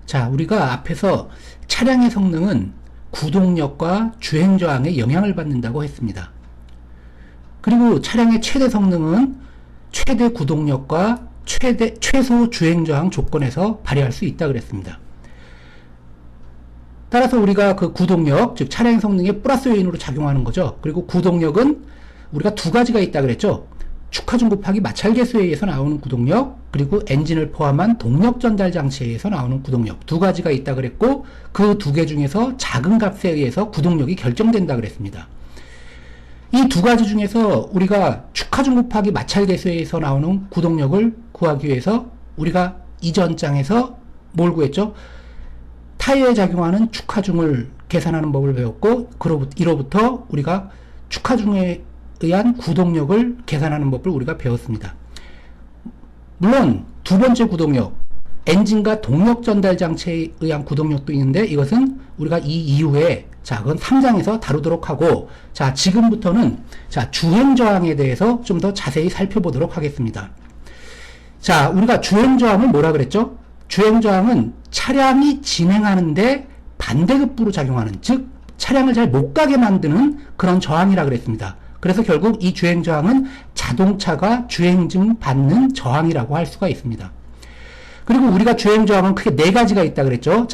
자, 우리가 앞에서 차량의 성능은 구동력과 주행저항에 영향을 받는다고 했습니다. 그리고 차량의 최대 성능은 최대 구동력과 최소 주행저항 조건에서 발휘할 수 있다 그랬습니다. 따라서 우리가 그 구동력, 즉 차량의 성능에 플러스 요인으로 작용하는 거죠. 그리고 구동력은 우리가 두 가지가 있다 그랬죠. 축하중 곱하기 마찰계수에 의해서 나오는 구동력, 그리고 엔진을 포함한 동력 전달 장치에 의해서 나오는 구동력, 두 가지가 있다 그랬고, 그 두 개 중에서 작은 값에 의해서 구동력이 결정된다 그랬습니다. 이 두 가지 중에서 우리가 축하중 곱하기 마찰계수에 의해서 나오는 구동력을 구하기 위해서 우리가 이전 장에서 뭘 구했죠? 타이어에 작용하는 축하중을 계산하는 법을 배웠고, 이로부터 우리가 축하중에 의한 구동력을 계산하는 법을 우리가 배웠습니다. 물론 두 번째 구동력, 엔진과 동력 전달 장치에 의한 구동력도 있는데, 이것은 우리가 이 이후에 그건 3장에서 다루도록 하고, 지금부터는 주행저항에 대해서 좀 더 자세히 살펴보도록 하겠습니다. 우리가 주행저항을 뭐라 그랬죠? 주행저항은 차량이 진행하는데 반대급부로 작용하는, 즉 차량을 잘 못 가게 만드는 그런 저항이라 그랬습니다. 그래서 결국 이 주행저항은 자동차가 주행중 받는 저항이라고 할 수가 있습니다. 그리고 우리가 주행저항은 크게 네 가지가 있다 그랬죠.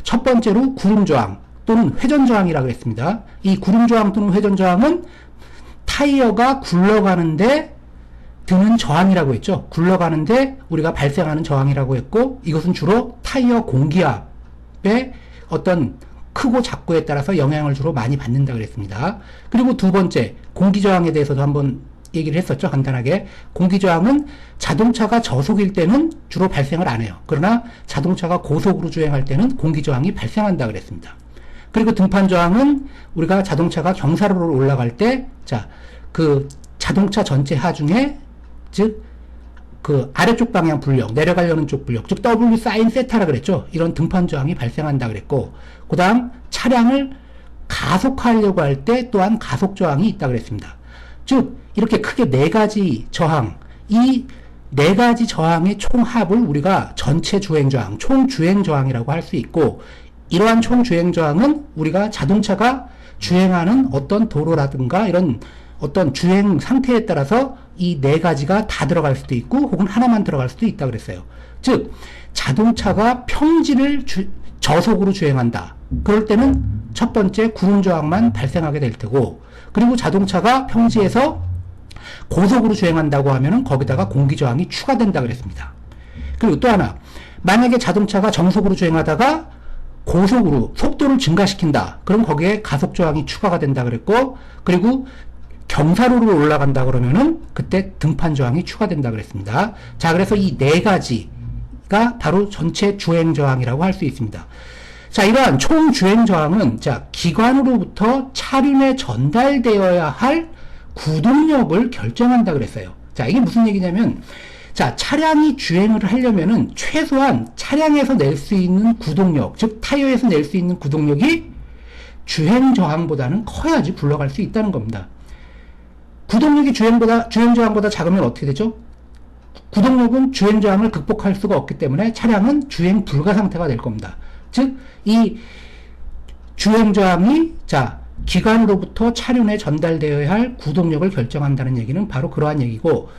첫 번째로 구름저항 또는 회전저항이라고 그랬습니다. 이 구름저항 또는 회전저항은 타이어가 굴러가는데 드는 저항이라고 했죠. 굴러가는데 우리가 발생하는 저항이라고 했고, 이것은 주로 타이어 공기압의 어떤 크고 작고에 따라서 영향을 주로 많이 받는다 그랬습니다. 그리고 두 번째, 공기저항에 대해서도 한번 얘기를 했었죠. 간단하게. 공기저항은 자동차가 저속일 때는 주로 발생을 안 해요. 그러나 자동차가 고속으로 주행할 때는 공기저항이 발생한다 그랬습니다. 그리고 등판저항은 우리가 자동차가 경사로로 올라갈 때, 그 자동차 전체 하중에, 즉, 그 아래쪽 방향 불력, 내려가려는 쪽 불력, 즉 W 사인 세타라 그랬죠. 이런 등판 저항이 발생한다 그랬고, 그 다음 차량을 가속하려고 할 때 또한 가속 저항이 있다 그랬습니다. 즉 이렇게 크게 네 가지 저항, 이 네 가지 저항의 총합을 우리가 전체 주행 저항, 총 주행 저항이라고 할 수 있고, 이러한 총 주행 저항은 우리가 자동차가 주행하는 어떤 도로라든가 이런 어떤 주행 상태에 따라서 이 네 가지가 다 들어갈 수도 있고 혹은 하나만 들어갈 수도 있다 그랬어요. 즉 자동차가 평지를 저속으로 주행한다. 그럴 때는 첫 번째 구름저항만 발생하게 될 테고, 그리고 자동차가 평지에서 고속으로 주행한다고 하면은 거기다가 공기저항이 추가된다 그랬습니다. 그리고 또 하나, 만약에 자동차가 정속으로 주행하다가 고속으로 속도를 증가시킨다. 그럼 거기에 가속저항이 추가가 된다 그랬고, 그리고 경사로로 올라간다 그러면은 그때 등판저항이 추가된다 그랬습니다. 그래서 이 네 가지가 바로 전체 주행저항이라고 할 수 있습니다. 이러한 총 주행저항은 기관으로부터 차륜에 전달되어야 할 구동력을 결정한다 그랬어요. 이게 무슨 얘기냐면, 차량이 주행을 하려면은 최소한 차량에서 낼 수 있는 구동력, 즉 타이어에서 낼 수 있는 구동력이 주행저항보다는 커야지 굴러갈 수 있다는 겁니다. 구동력이 주행저항보다 작으면 어떻게 되죠? 구동력은 주행저항을 극복할 수가 없기 때문에 차량은 주행 불가 상태가 될 겁니다. 즉, 이 주행저항이 기관으로부터 차륜에 전달되어야 할 구동력을 결정한다는 얘기는 바로 그러한 얘기고,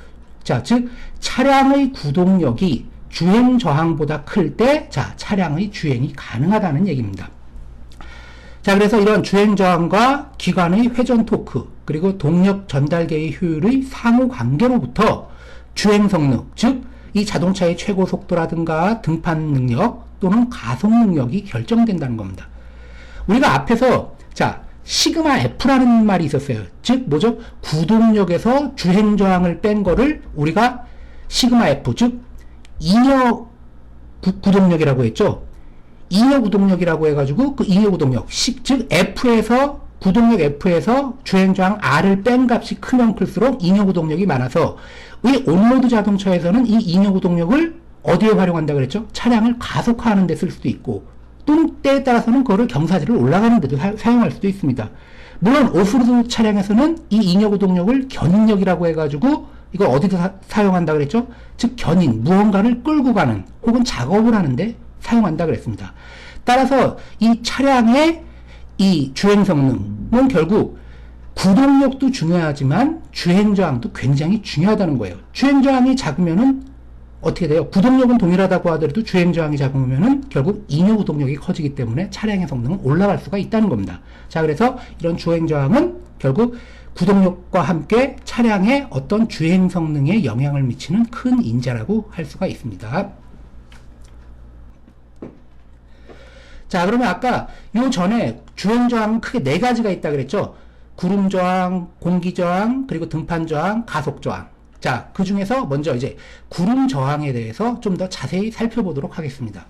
즉 차량의 구동력이 주행저항보다 클 때 차량의 주행이 가능하다는 얘기입니다. 그래서 이런 주행저항과 기관의 회전토크, 그리고 동력 전달계의 효율의 상호관계로부터 주행성능, 즉 이 자동차의 최고 속도라든가 등판 능력 또는 가속 능력이 결정된다는 겁니다. 우리가 앞에서 시그마 F라는 말이 있었어요. 즉 뭐죠? 구동력에서 주행저항을 뺀 거를 우리가 시그마 F, 즉 잉여 구동력이라고 했죠. 잉여 구동력이라고 해가지고 그 잉여 구동력, 즉 F에서 구동력 F에서 주행저항 R을 뺀 값이 크면 클수록 잉여 구동력이 많아서, 왜 온로드 자동차에서는 이 잉여 구동력을 어디에 활용한다 그랬죠? 차량을 가속화하는 데 쓸 수도 있고, 또는 때에 따라서는 그거를 경사지를 올라가는 데도 사용할 수도 있습니다. 물론 오프로드 차량에서는 이 잉여 구동력을 견인력이라고 해가지고 이걸 어디서 사용한다 그랬죠? 즉 견인, 무언가를 끌고 가는 혹은 작업을 하는데 사용한다 그랬습니다. 따라서 이 차량의 이 주행 성능은 결국 구동력도 중요하지만 주행 저항도 굉장히 중요하다는 거예요. 주행 저항이 작으면은 어떻게 돼요? 구동력은 동일하다고 하더라도 주행 저항이 작으면은 결국 잉여 구동력이 커지기 때문에 차량의 성능은 올라갈 수가 있다는 겁니다. 자, 그래서 이런 주행 저항은 결국 구동력과 함께 차량의 어떤 주행 성능에 영향을 미치는 큰 인자라고 할 수가 있습니다. 자, 그러면 아까 요 전에 주행 저항은 크게 네 가지가 있다 그랬죠? 구름 저항, 공기 저항, 그리고 등판 저항, 가속 저항. 자, 그 중에서 먼저 이제 구름 저항에 대해서 좀 더 자세히 살펴보도록 하겠습니다.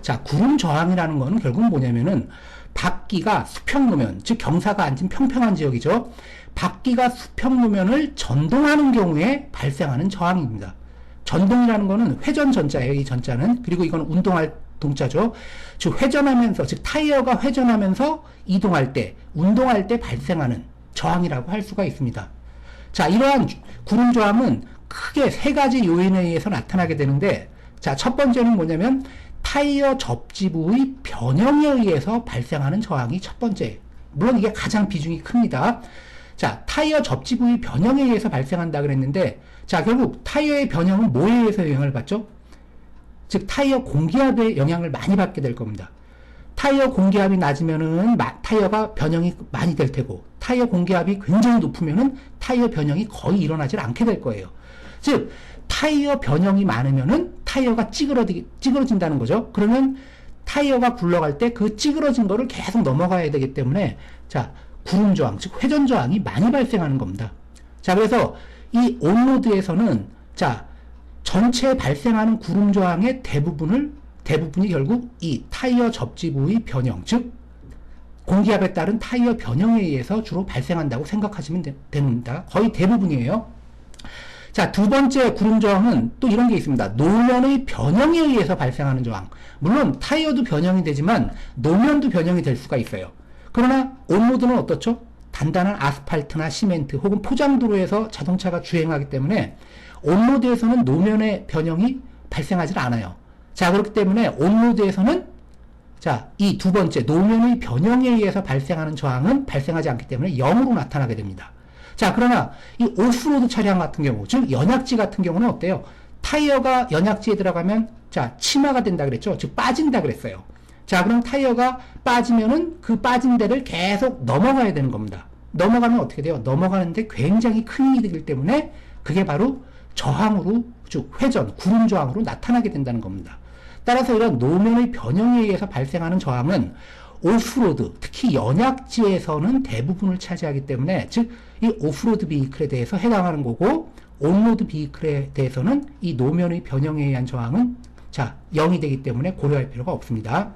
자, 구름 저항이라는 거는 결국 뭐냐면은 바퀴가 수평 노면, 즉 경사가 앉은 평평한 지역이죠. 바퀴가 수평 노면을 전동하는 경우에 발생하는 저항입니다. 전동이라는 거는 회전 전자예요, 이 전자는. 그리고 이건 운동할 동자죠. 즉 회전하면서, 즉 타이어가 회전하면서 이동할 때, 운동할 때 발생하는 저항이라고 할 수가 있습니다. 자, 이러한 구름 저항은 크게 세 가지 요인에 의해서 나타나게 되는데, 자, 첫 번째는 뭐냐면 타이어 접지부의 변형에 의해서 발생하는 저항이 첫 번째. 물론 이게 가장 비중이 큽니다. 자, 타이어 접지부의 변형에 의해서 발생한다 그랬는데, 자, 결국 타이어의 변형은 뭐에 의해서 영향을 받죠? 즉 타이어 공기압에 영향을 많이 받게 될 겁니다. 타이어 공기압이 낮으면은 타이어가 변형이 많이 될 테고, 타이어 공기압이 굉장히 높으면은 타이어 변형이 거의 일어나질 않게 될 거예요. 즉 타이어 변형이 많으면은 타이어가 찌그러진다는 거죠. 그러면 타이어가 굴러갈 때 그 찌그러진 거를 계속 넘어가야 되기 때문에, 자, 구름 저항, 즉 회전 저항이 많이 발생하는 겁니다. 자, 그래서 이 온로드에서는, 자, 전체 발생하는 구름 저항의 대부분이 결국 이 타이어 접지부의 변형, 즉 공기압에 따른 타이어 변형에 의해서 주로 발생한다고 생각하시면 됩니다. 거의 대부분이에요. 자, 두 번째 구름 저항은 또 이런 게 있습니다. 노면의 변형에 의해서 발생하는 저항. 물론 타이어도 변형이 되지만 노면도 변형이 될 수가 있어요. 그러나 온로드는 어떻죠? 단단한 아스팔트나 시멘트 혹은 포장도로에서 자동차가 주행하기 때문에 온로드에서는 노면의 변형이 발생하지 않아요. 자, 그렇기 때문에 온로드에서는, 자, 이 두 번째 노면의 변형에 의해서 발생하는 저항은 발생하지 않기 때문에 0으로 나타나게 됩니다. 자, 그러나 이 오프로드 차량 같은 경우, 즉 연약지 같은 경우는 어때요? 타이어가 연약지에 들어가면, 자, 침하가 된다 그랬죠? 즉 빠진다 그랬어요. 자, 그럼 타이어가 빠지면은 그 빠진 데를 계속 넘어가야 되는 겁니다. 넘어가면 어떻게 돼요? 넘어가는데 굉장히 큰 힘이 들기 때문에 그게 바로 저항으로, 즉 회전, 구름 저항으로 나타나게 된다는 겁니다. 따라서 이런 노면의 변형에 의해서 발생하는 저항은 오프로드, 특히 연약지에서는 대부분을 차지하기 때문에, 즉 이 오프로드 비이클에 대해서 해당하는 거고, 온로드 비이클에 대해서는 이 노면의 변형에 의한 저항은, 자, 0이 되기 때문에 고려할 필요가 없습니다.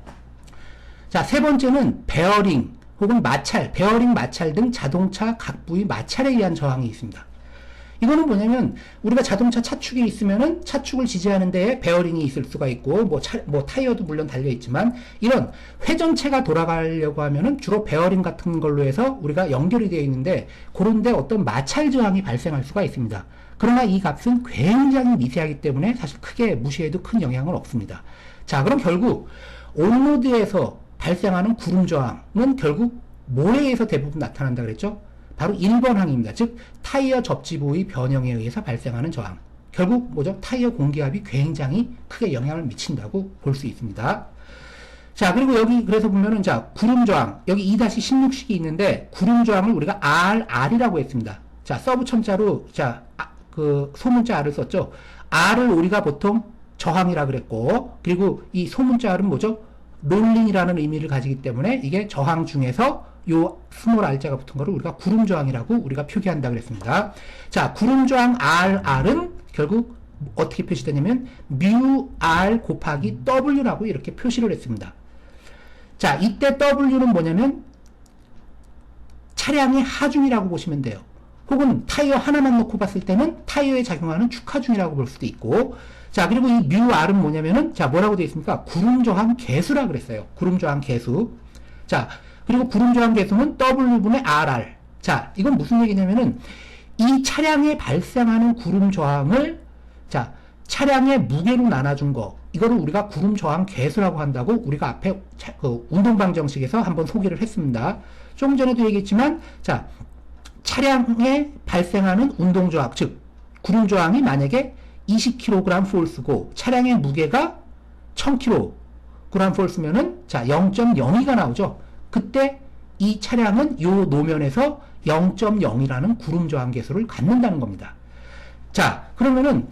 자, 세 번째는 베어링 혹은 마찰, 베어링, 마찰 등 자동차 각 부위 마찰에 의한 저항이 있습니다. 이거는 뭐냐면 우리가 자동차 차축이 있으면은 차축을 지지하는 데에 베어링이 있을 수가 있고, 뭐 타이어도 물론 달려 있지만, 이런 회전체가 돌아가려고 하면은 주로 베어링 같은 걸로 해서 우리가 연결이 되어 있는데, 그런데 어떤 마찰 저항이 발생할 수가 있습니다. 그러나 이 값은 굉장히 미세하기 때문에 사실 크게 무시해도 큰 영향은 없습니다. 자, 그럼 결국 온로드에서 발생하는 구름 저항은 결국 뭐에 의해서 대부분 나타난다 그랬죠? 바로 1번 항입니다. 즉 타이어 접지부의 변형에 의해서 발생하는 저항. 결국 뭐죠? 타이어 공기압이 굉장히 크게 영향을 미친다고 볼 수 있습니다. 자, 그리고 여기 그래서 보면은, 자, 구름 저항, 여기 2-16식이 있는데 구름 저항을 우리가 RR이라고 했습니다. 자, 서브 첨자로, 자, 그 소문자 R을 썼죠. R을 우리가 보통 저항이라 그랬고, 그리고 이 소문자 R은 뭐죠? 롤링이라는 의미를 가지기 때문에 이게 저항 중에서 요 스몰 r자가 붙은 거를 우리가 구름 저항이라고 우리가 표기한다 그랬습니다. 자, 구름 저항 RR은 결국 어떻게 표시되냐면 뮤 R 곱하기 W라고 이렇게 표시를 했습니다. 자, 이때 W는 뭐냐면 차량의 하중이라고 보시면 돼요. 혹은 타이어 하나만 놓고 봤을 때는 타이어에 작용하는 축하중이라고 볼 수도 있고, 자, 그리고 이 뮤 R은 뭐냐면은, 자, 뭐라고 되어 있습니까? 구름 저항 계수라 그랬어요. 구름 저항 계수. 자, 그리고 구름 저항 계수는 W분의 RR. 자, 이건 무슨 얘기냐면은 이 차량에 발생하는 구름 저항을, 자, 차량의 무게로 나눠준 거, 이거를 우리가 구름 저항 계수라고 한다고 우리가 앞에 운동방정식에서 한번 소개를 했습니다. 좀 전에도 얘기했지만, 자, 차량에 발생하는 운동 저항, 즉 구름 저항이 만약에 20kg 폴스고 차량의 무게가 1000kg 폴스면은 자 0.02가 나오죠. 그때 이 차량은 요 노면에서 0.0이라는 구름 저항 계수를 갖는다는 겁니다. 자, 그러면은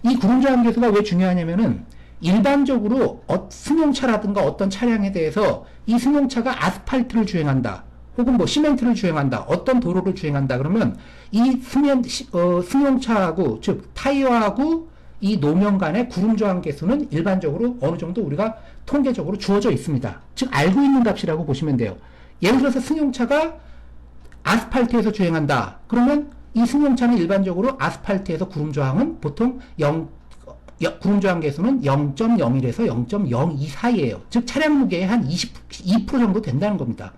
이 구름 저항 계수가 왜 중요하냐면은 일반적으로 승용차라든가 어떤 차량에 대해서 이 승용차가 아스팔트를 주행한다. 혹은 뭐 시멘트를 주행한다. 어떤 도로를 주행한다. 그러면 이 승용차하고 즉 타이어하고 이 노면 간의 구름 저항 계수는 일반적으로 어느 정도 우리가 통계적으로 주어져 있습니다. 즉 알고 있는 값이라고 보시면 돼요. 예를 들어서 승용차가 아스팔트에서 주행한다. 그러면 이 승용차는 일반적으로 아스팔트에서 구름 저항은 보통 구름 저항 계수는 0.01에서 0.02 사이에요. 즉 차량 무게의 한 2% 정도 된다는 겁니다.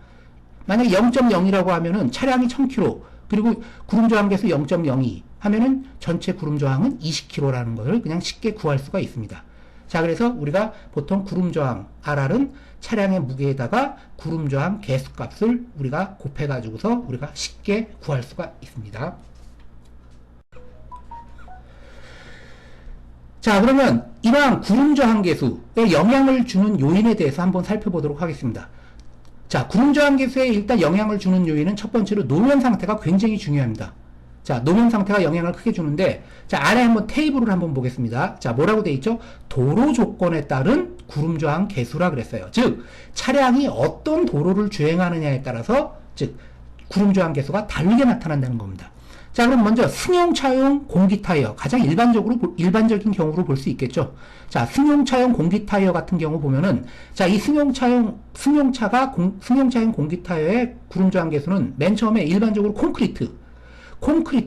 만약에 0.0이라고 하면은 차량이 1000km, 그리고 구름 저항 계수 0.02 하면은 전체 구름 저항은 20kg라는 것을 그냥 쉽게 구할 수가 있습니다. 자, 그래서 우리가 보통 구름 저항 RR은 차량의 무게에다가 구름 저항 계수 값을 우리가 곱해가지고서 우리가 쉽게 구할 수가 있습니다. 자, 그러면 이러한 구름 저항 계수에 영향을 주는 요인에 대해서 한번 살펴보도록 하겠습니다. 자, 구름 저항 계수에 일단 영향을 주는 요인은 첫 번째로 노면 상태가 굉장히 중요합니다. 자, 노면 상태가 영향을 크게 주는데, 자, 아래 한번 테이블을 한번 보겠습니다. 자, 뭐라고 되어 있죠? 도로 조건에 따른 구름 저항 계수라 그랬어요. 즉, 차량이 어떤 도로를 주행하느냐에 따라서, 즉, 구름 저항 계수가 다르게 나타난다는 겁니다. 자, 그럼 먼저 승용차용 공기 타이어, 가장 일반적인 경우로 볼 수 있겠죠. 자, 승용차용 공기 타이어 같은 경우 보면은, 자, 이 승용차용 공기 타이어의 구름 저항 계수는 맨 처음에 일반적으로 콘크리트,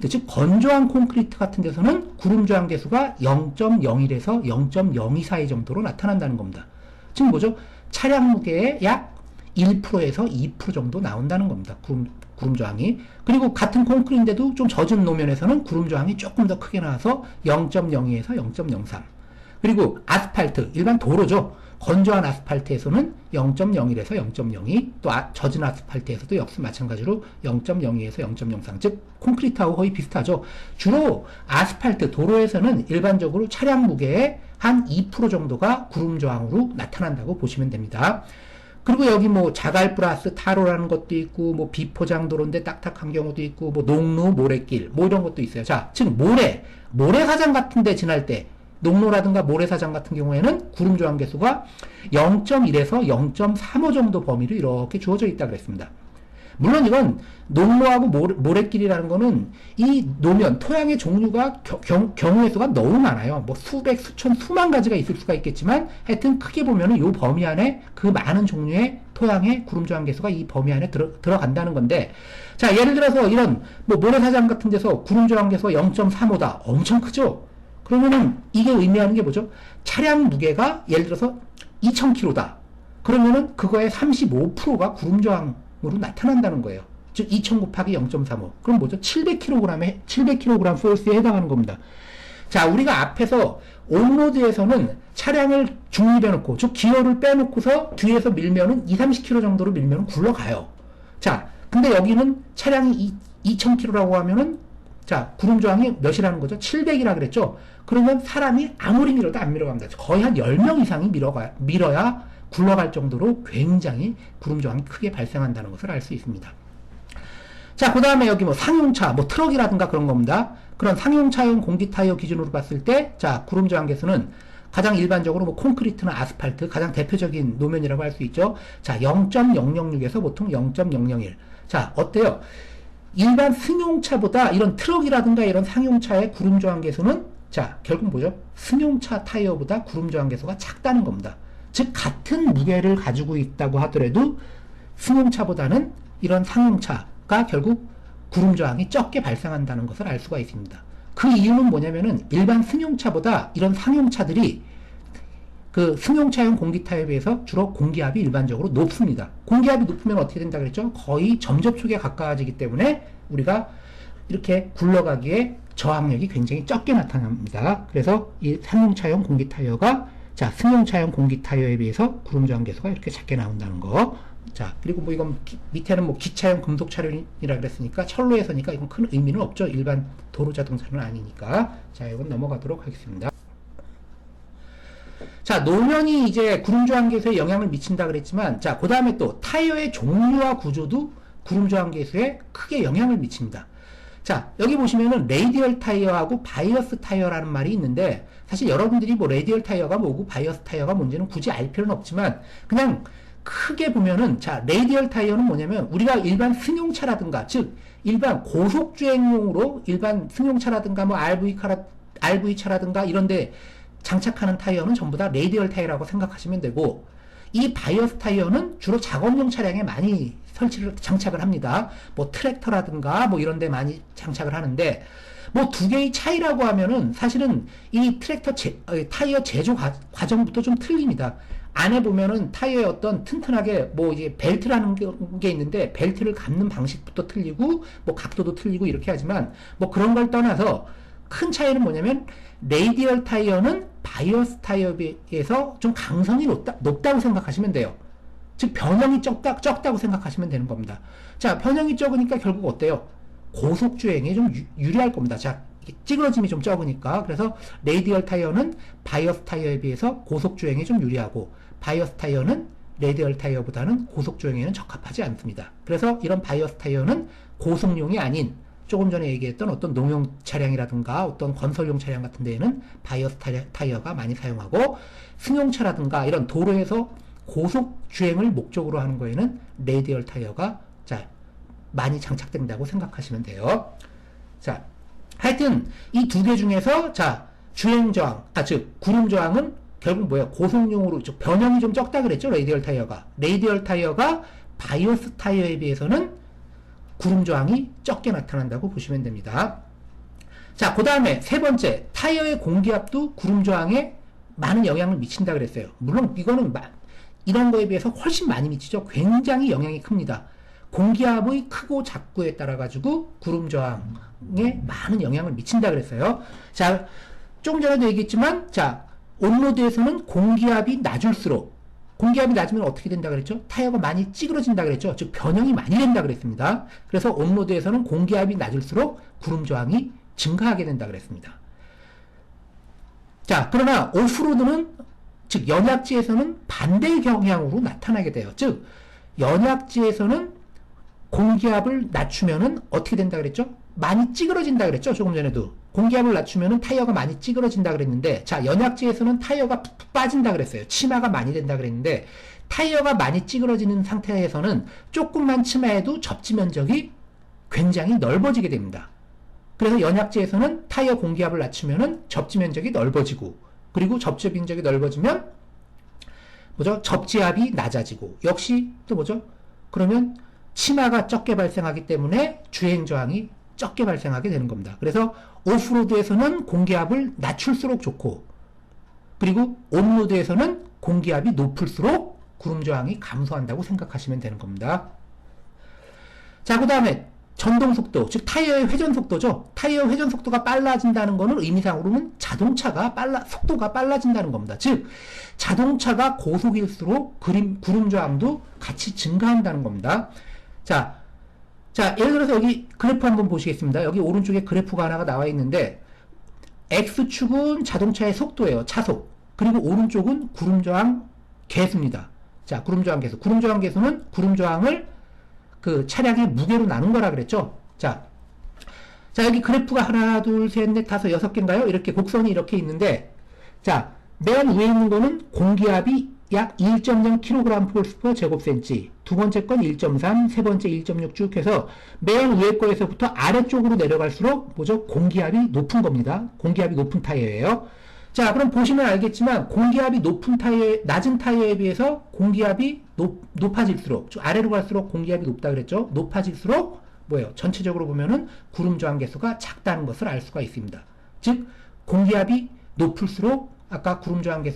즉 건조한 콘크리트 같은 데서는 구름 저항 계수가 0.01에서 0.02 사이 정도로 나타난다는 겁니다. 즉 뭐죠? 차량 무게의 약 1%에서 2% 정도 나온다는 겁니다. 구름 저항이. 그리고 같은 콘크리트인데도 좀 젖은 노면에서는 구름 저항이 조금 더 크게 나와서 0.02에서 0.03. 그리고 아스팔트, 일반 도로죠. 건조한 아스팔트에서는 0.01에서 0.02, 또 젖은 아스팔트에서도 역시 마찬가지로 0.02에서 0.03, 즉 콘크리트하고 거의 비슷하죠. 주로 아스팔트, 도로에서는 일반적으로 차량 무게의 한 2% 정도가 구름 저항으로 나타난다고 보시면 됩니다. 그리고 여기 뭐 자갈 플러스 타로라는 것도 있고, 뭐 비포장 도로인데 딱딱한 경우도 있고, 뭐 농로, 모래길, 뭐 이런 것도 있어요. 자, 즉 모래사장 같은 데 지날 때, 농로라든가 모래사장 같은 경우에는 구름 저항 계수가 0.1에서 0.35 정도 범위로 이렇게 주어져 있다 그랬습니다. 물론 이건 농로하고 모래길이라는 거는 이 노면, 토양의 종류가 경우의 수가 너무 많아요. 뭐 수백, 수천, 수만 가지가 있을 수가 있겠지만 하여튼 크게 보면은 이 범위 안에 그 많은 종류의 토양의 구름 저항 계수가 이 범위 안에 들어간다는 건데, 자, 예를 들어서 이런 뭐 모래사장 같은 데서 구름 저항 계수가 0.35다. 엄청 크죠? 그러면은 이게 의미하는 게 뭐죠? 차량 무게가 예를 들어서 2000kg다. 그러면은 그거의 35%가 구름 저항으로 나타난다는 거예요. 즉 2000 곱하기 0.35. 그럼 뭐죠? 700kg 포스에 해당하는 겁니다. 자, 우리가 앞에서 온로드에서는 차량을 중립해 놓고, 즉 기어를 빼놓고서 뒤에서 밀면은 20-30kg 정도로 밀면은 굴러가요. 자, 근데 여기는 차량이 2000kg라고 하면은, 자, 구름 저항이 몇이라는 거죠? 700이라 그랬죠? 그러면 사람이 아무리 밀어도 안 밀어갑니다. 거의 한 10명 이상이 밀어야 굴러갈 정도로 굉장히 구름 저항이 크게 발생한다는 것을 알 수 있습니다. 자, 그 다음에 여기 뭐 상용차, 뭐 트럭이라든가 그런 겁니다. 그런 상용차용 공기 타이어 기준으로 봤을 때, 자, 구름 저항 계수는 가장 일반적으로 뭐 콘크리트나 아스팔트, 가장 대표적인 노면이라고 할 수 있죠. 자, 0.006에서 보통 0.001. 자, 어때요? 일반 승용차보다 이런 트럭이라든가 이런 상용차의 구름 저항 계수는, 자, 결국 뭐죠? 승용차 타이어보다 구름 저항 계수가 작다는 겁니다. 즉 같은 무게를 가지고 있다고 하더라도 승용차보다는 이런 상용차가 결국 구름 저항이 적게 발생한다는 것을 알 수가 있습니다. 그 이유는 뭐냐면은 일반 승용차보다 이런 상용차들이 그 승용차용 공기 타입에 비해서 주로 공기압이 일반적으로 높습니다. 공기압이 높으면 어떻게 된다 그랬죠? 거의 점접촉에 가까워지기 때문에 우리가 이렇게 굴러가기에 저항력이 굉장히 적게 나타납니다. 그래서 이 상용차용 공기 타이어가 자, 승용차용 공기 타이어에 비해서 구름 저항 계수가 이렇게 작게 나온다는 거. 자, 그리고 뭐 이건 밑에는 뭐 기차용 금속 차량이라 그랬으니까 철로에서니까 이건 큰 의미는 없죠. 일반 도로 자동차는 아니니까. 자, 이건 넘어가도록 하겠습니다. 자, 노면이 이제 구름 저항 계수에 영향을 미친다 그랬지만, 자, 그 다음에 또 타이어의 종류와 구조도 구름 저항 계수에 크게 영향을 미칩니다. 자, 여기 보시면은 레이디얼 타이어하고 바이어스 타이어라는 말이 있는데, 사실 여러분들이 뭐 레이디얼 타이어가 뭐고 바이어스 타이어가 뭔지는 굳이 알 필요는 없지만, 그냥 크게 보면은, 자, 레이디얼 타이어는 뭐냐면 우리가 일반 승용차라든가, 즉 일반 고속주행용으로 일반 승용차라든가 뭐 RV차라든가 이런데 장착하는 타이어는 전부 다 레이디얼 타이어라고 생각하시면 되고, 이 바이어스 타이어는 주로 작업용 차량에 많이 장착을 합니다. 뭐 트랙터라든가 뭐 이런 데 많이 장착을 하는데, 뭐 두 개의 차이라고 하면은 사실은 이 타이어 제조 과정부터 좀 틀립니다. 안에 보면은 타이어에 어떤 튼튼하게 뭐 이제 벨트라는 게 있는데, 벨트를 감는 방식부터 틀리고 뭐 각도도 틀리고 이렇게 하지만, 뭐 그런 걸 떠나서 큰 차이는 뭐냐면, 레이디얼 타이어는 바이어스 타이어에 비해서 좀 강성이 높다고 생각하시면 돼요. 즉 변형이 적다고 생각하시면 되는 겁니다. 자, 변형이 적으니까 결국 어때요? 고속주행에 좀 유리할 겁니다. 자, 찌그러짐이 좀 적으니까. 그래서 레이디얼 타이어는 바이어스 타이어에 비해서 고속주행에 좀 유리하고, 바이어스 타이어는 레이디얼 타이어보다는 고속주행에는 적합하지 않습니다. 그래서 이런 바이어스 타이어는 고속용이 아닌, 조금 전에 얘기했던 어떤 농용 차량이라든가 어떤 건설용 차량 같은 데에는 바이어스 타이어가 많이 사용하고, 승용차라든가 이런 도로에서 고속 주행을 목적으로 하는 거에는 레이디얼 타이어가 자 많이 장착된다고 생각하시면 돼요. 자, 하여튼 이 두 개 중에서 자 주행 저항, 즉 구름 저항은 결국 뭐예요? 고속용으로 변형이 좀 적다 그랬죠. 레이디얼 타이어가 바이어스 타이어에 비해서는 구름 저항이 적게 나타난다고 보시면 됩니다. 자, 그 다음에 세 번째, 타이어의 공기압도 구름 저항에 많은 영향을 미친다 그랬어요. 물론 이거는 이런 거에 비해서 훨씬 많이 미치죠. 굉장히 영향이 큽니다. 공기압의 크고 작고에 따라 가지고 구름 저항에 많은 영향을 미친다 그랬어요. 자, 조금 전에도 얘기했지만, 자, 온로드에서는 공기압이 낮으면 어떻게 된다 그랬죠? 타이어가 많이 찌그러진다 그랬죠? 즉 변형이 많이 된다 그랬습니다. 그래서 온로드에서는 공기압이 낮을수록 구름 저항이 증가하게 된다 그랬습니다. 자, 그러나 오프로드는, 즉 연약지에서는 반대의 경향으로 나타나게 돼요. 즉 연약지에서는 공기압을 낮추면은 어떻게 된다 그랬죠? 많이 찌그러진다 그랬죠? 조금 전에도 공기압을 낮추면은 타이어가 많이 찌그러진다 그랬는데, 자, 연약지에서는 타이어가 푹 빠진다 그랬어요. 치마가 많이 된다 그랬는데, 타이어가 많이 찌그러지는 상태에서는 조금만 치마해도 접지 면적이 굉장히 넓어지게 됩니다. 그래서 연약지에서는 타이어 공기압을 낮추면은 접지 면적이 넓어지고, 그리고 접지 면적이 넓어지면 뭐죠? 접지압이 낮아지고, 역시 또 뭐죠? 그러면 치마가 적게 발생하기 때문에 주행 저항이 적게 발생하게 되는 겁니다. 그래서 오프로드에서는 공기압을 낮출수록 좋고, 그리고 온로드에서는 공기압이 높을수록 구름 저항이 감소한다고 생각하시면 되는 겁니다. 자, 그 다음에 전동 속도, 즉 타이어의 회전 속도죠. 타이어 회전 속도가 빨라진다는 것은 의미상으로는 자동차가 속도가 빨라진다는 겁니다. 즉 자동차가 고속일수록 구름 저항도 같이 증가한다는 겁니다. 자, 예를 들어서 여기 그래프 한번 보시겠습니다. 여기 오른쪽에 그래프가 하나가 나와 있는데, X축은 자동차의 속도예요. 차속. 그리고 오른쪽은 구름 저항 계수입니다. 자, 구름 저항 계수. 구름 저항 계수는 구름 저항을 그 차량의 무게로 나눈 거라 그랬죠. 자, 여기 그래프가 하나, 둘, 셋, 넷, 다섯, 여섯 개인가요? 이렇게 곡선이 이렇게 있는데, 자, 맨 위에 있는 거는 공기압이 약 1.0kg/제곱센치, 제곱센치, 두 번째 건 1.3, 세 번째 1.6 쭉 해서 맨 위에 거에서부터 아래쪽으로 내려갈수록 뭐죠? 공기압이 높은 겁니다. 공기압이 높은 타이어예요. 자, 그럼 보시면 알겠지만 공기압이 낮은 타이어에 비해서 공기압이 높아질수록, 아래로 갈수록 공기압이 높다 그랬죠? 높아질수록 뭐예요? 전체적으로 보면은 구름 저항 계수가 작다는 것을 알 수가 있습니다. 즉 공기압이 높을수록 아까 구름 저항이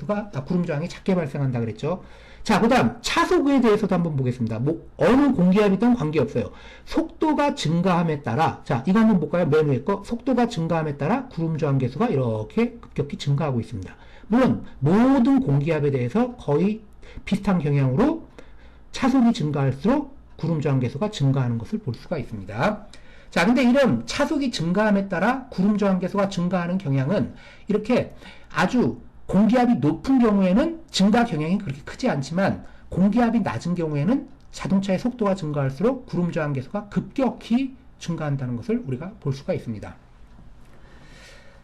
작게 발생한다 그랬죠. 자, 그 다음 차속에 대해서도 한번 보겠습니다. 뭐 어느 공기압이든 관계없어요. 속도가 증가함에 따라, 자, 이거 한번 볼까요? 맨 위에 거. 속도가 증가함에 따라 구름 저항 계수가 이렇게 급격히 증가하고 있습니다. 물론 모든 공기압에 대해서 거의 비슷한 경향으로 차속이 증가할수록 구름 저항 계수가 증가하는 것을 볼 수가 있습니다. 자, 근데 이런 차속이 증가함에 따라 구름 저항 계수가 증가하는 경향은 이렇게 아주 공기압이 높은 경우에는 증가 경향이 그렇게 크지 않지만 공기압이 낮은 경우에는 자동차의 속도가 증가할수록 구름 저항 계수가 급격히 증가한다는 것을 우리가 볼 수가 있습니다.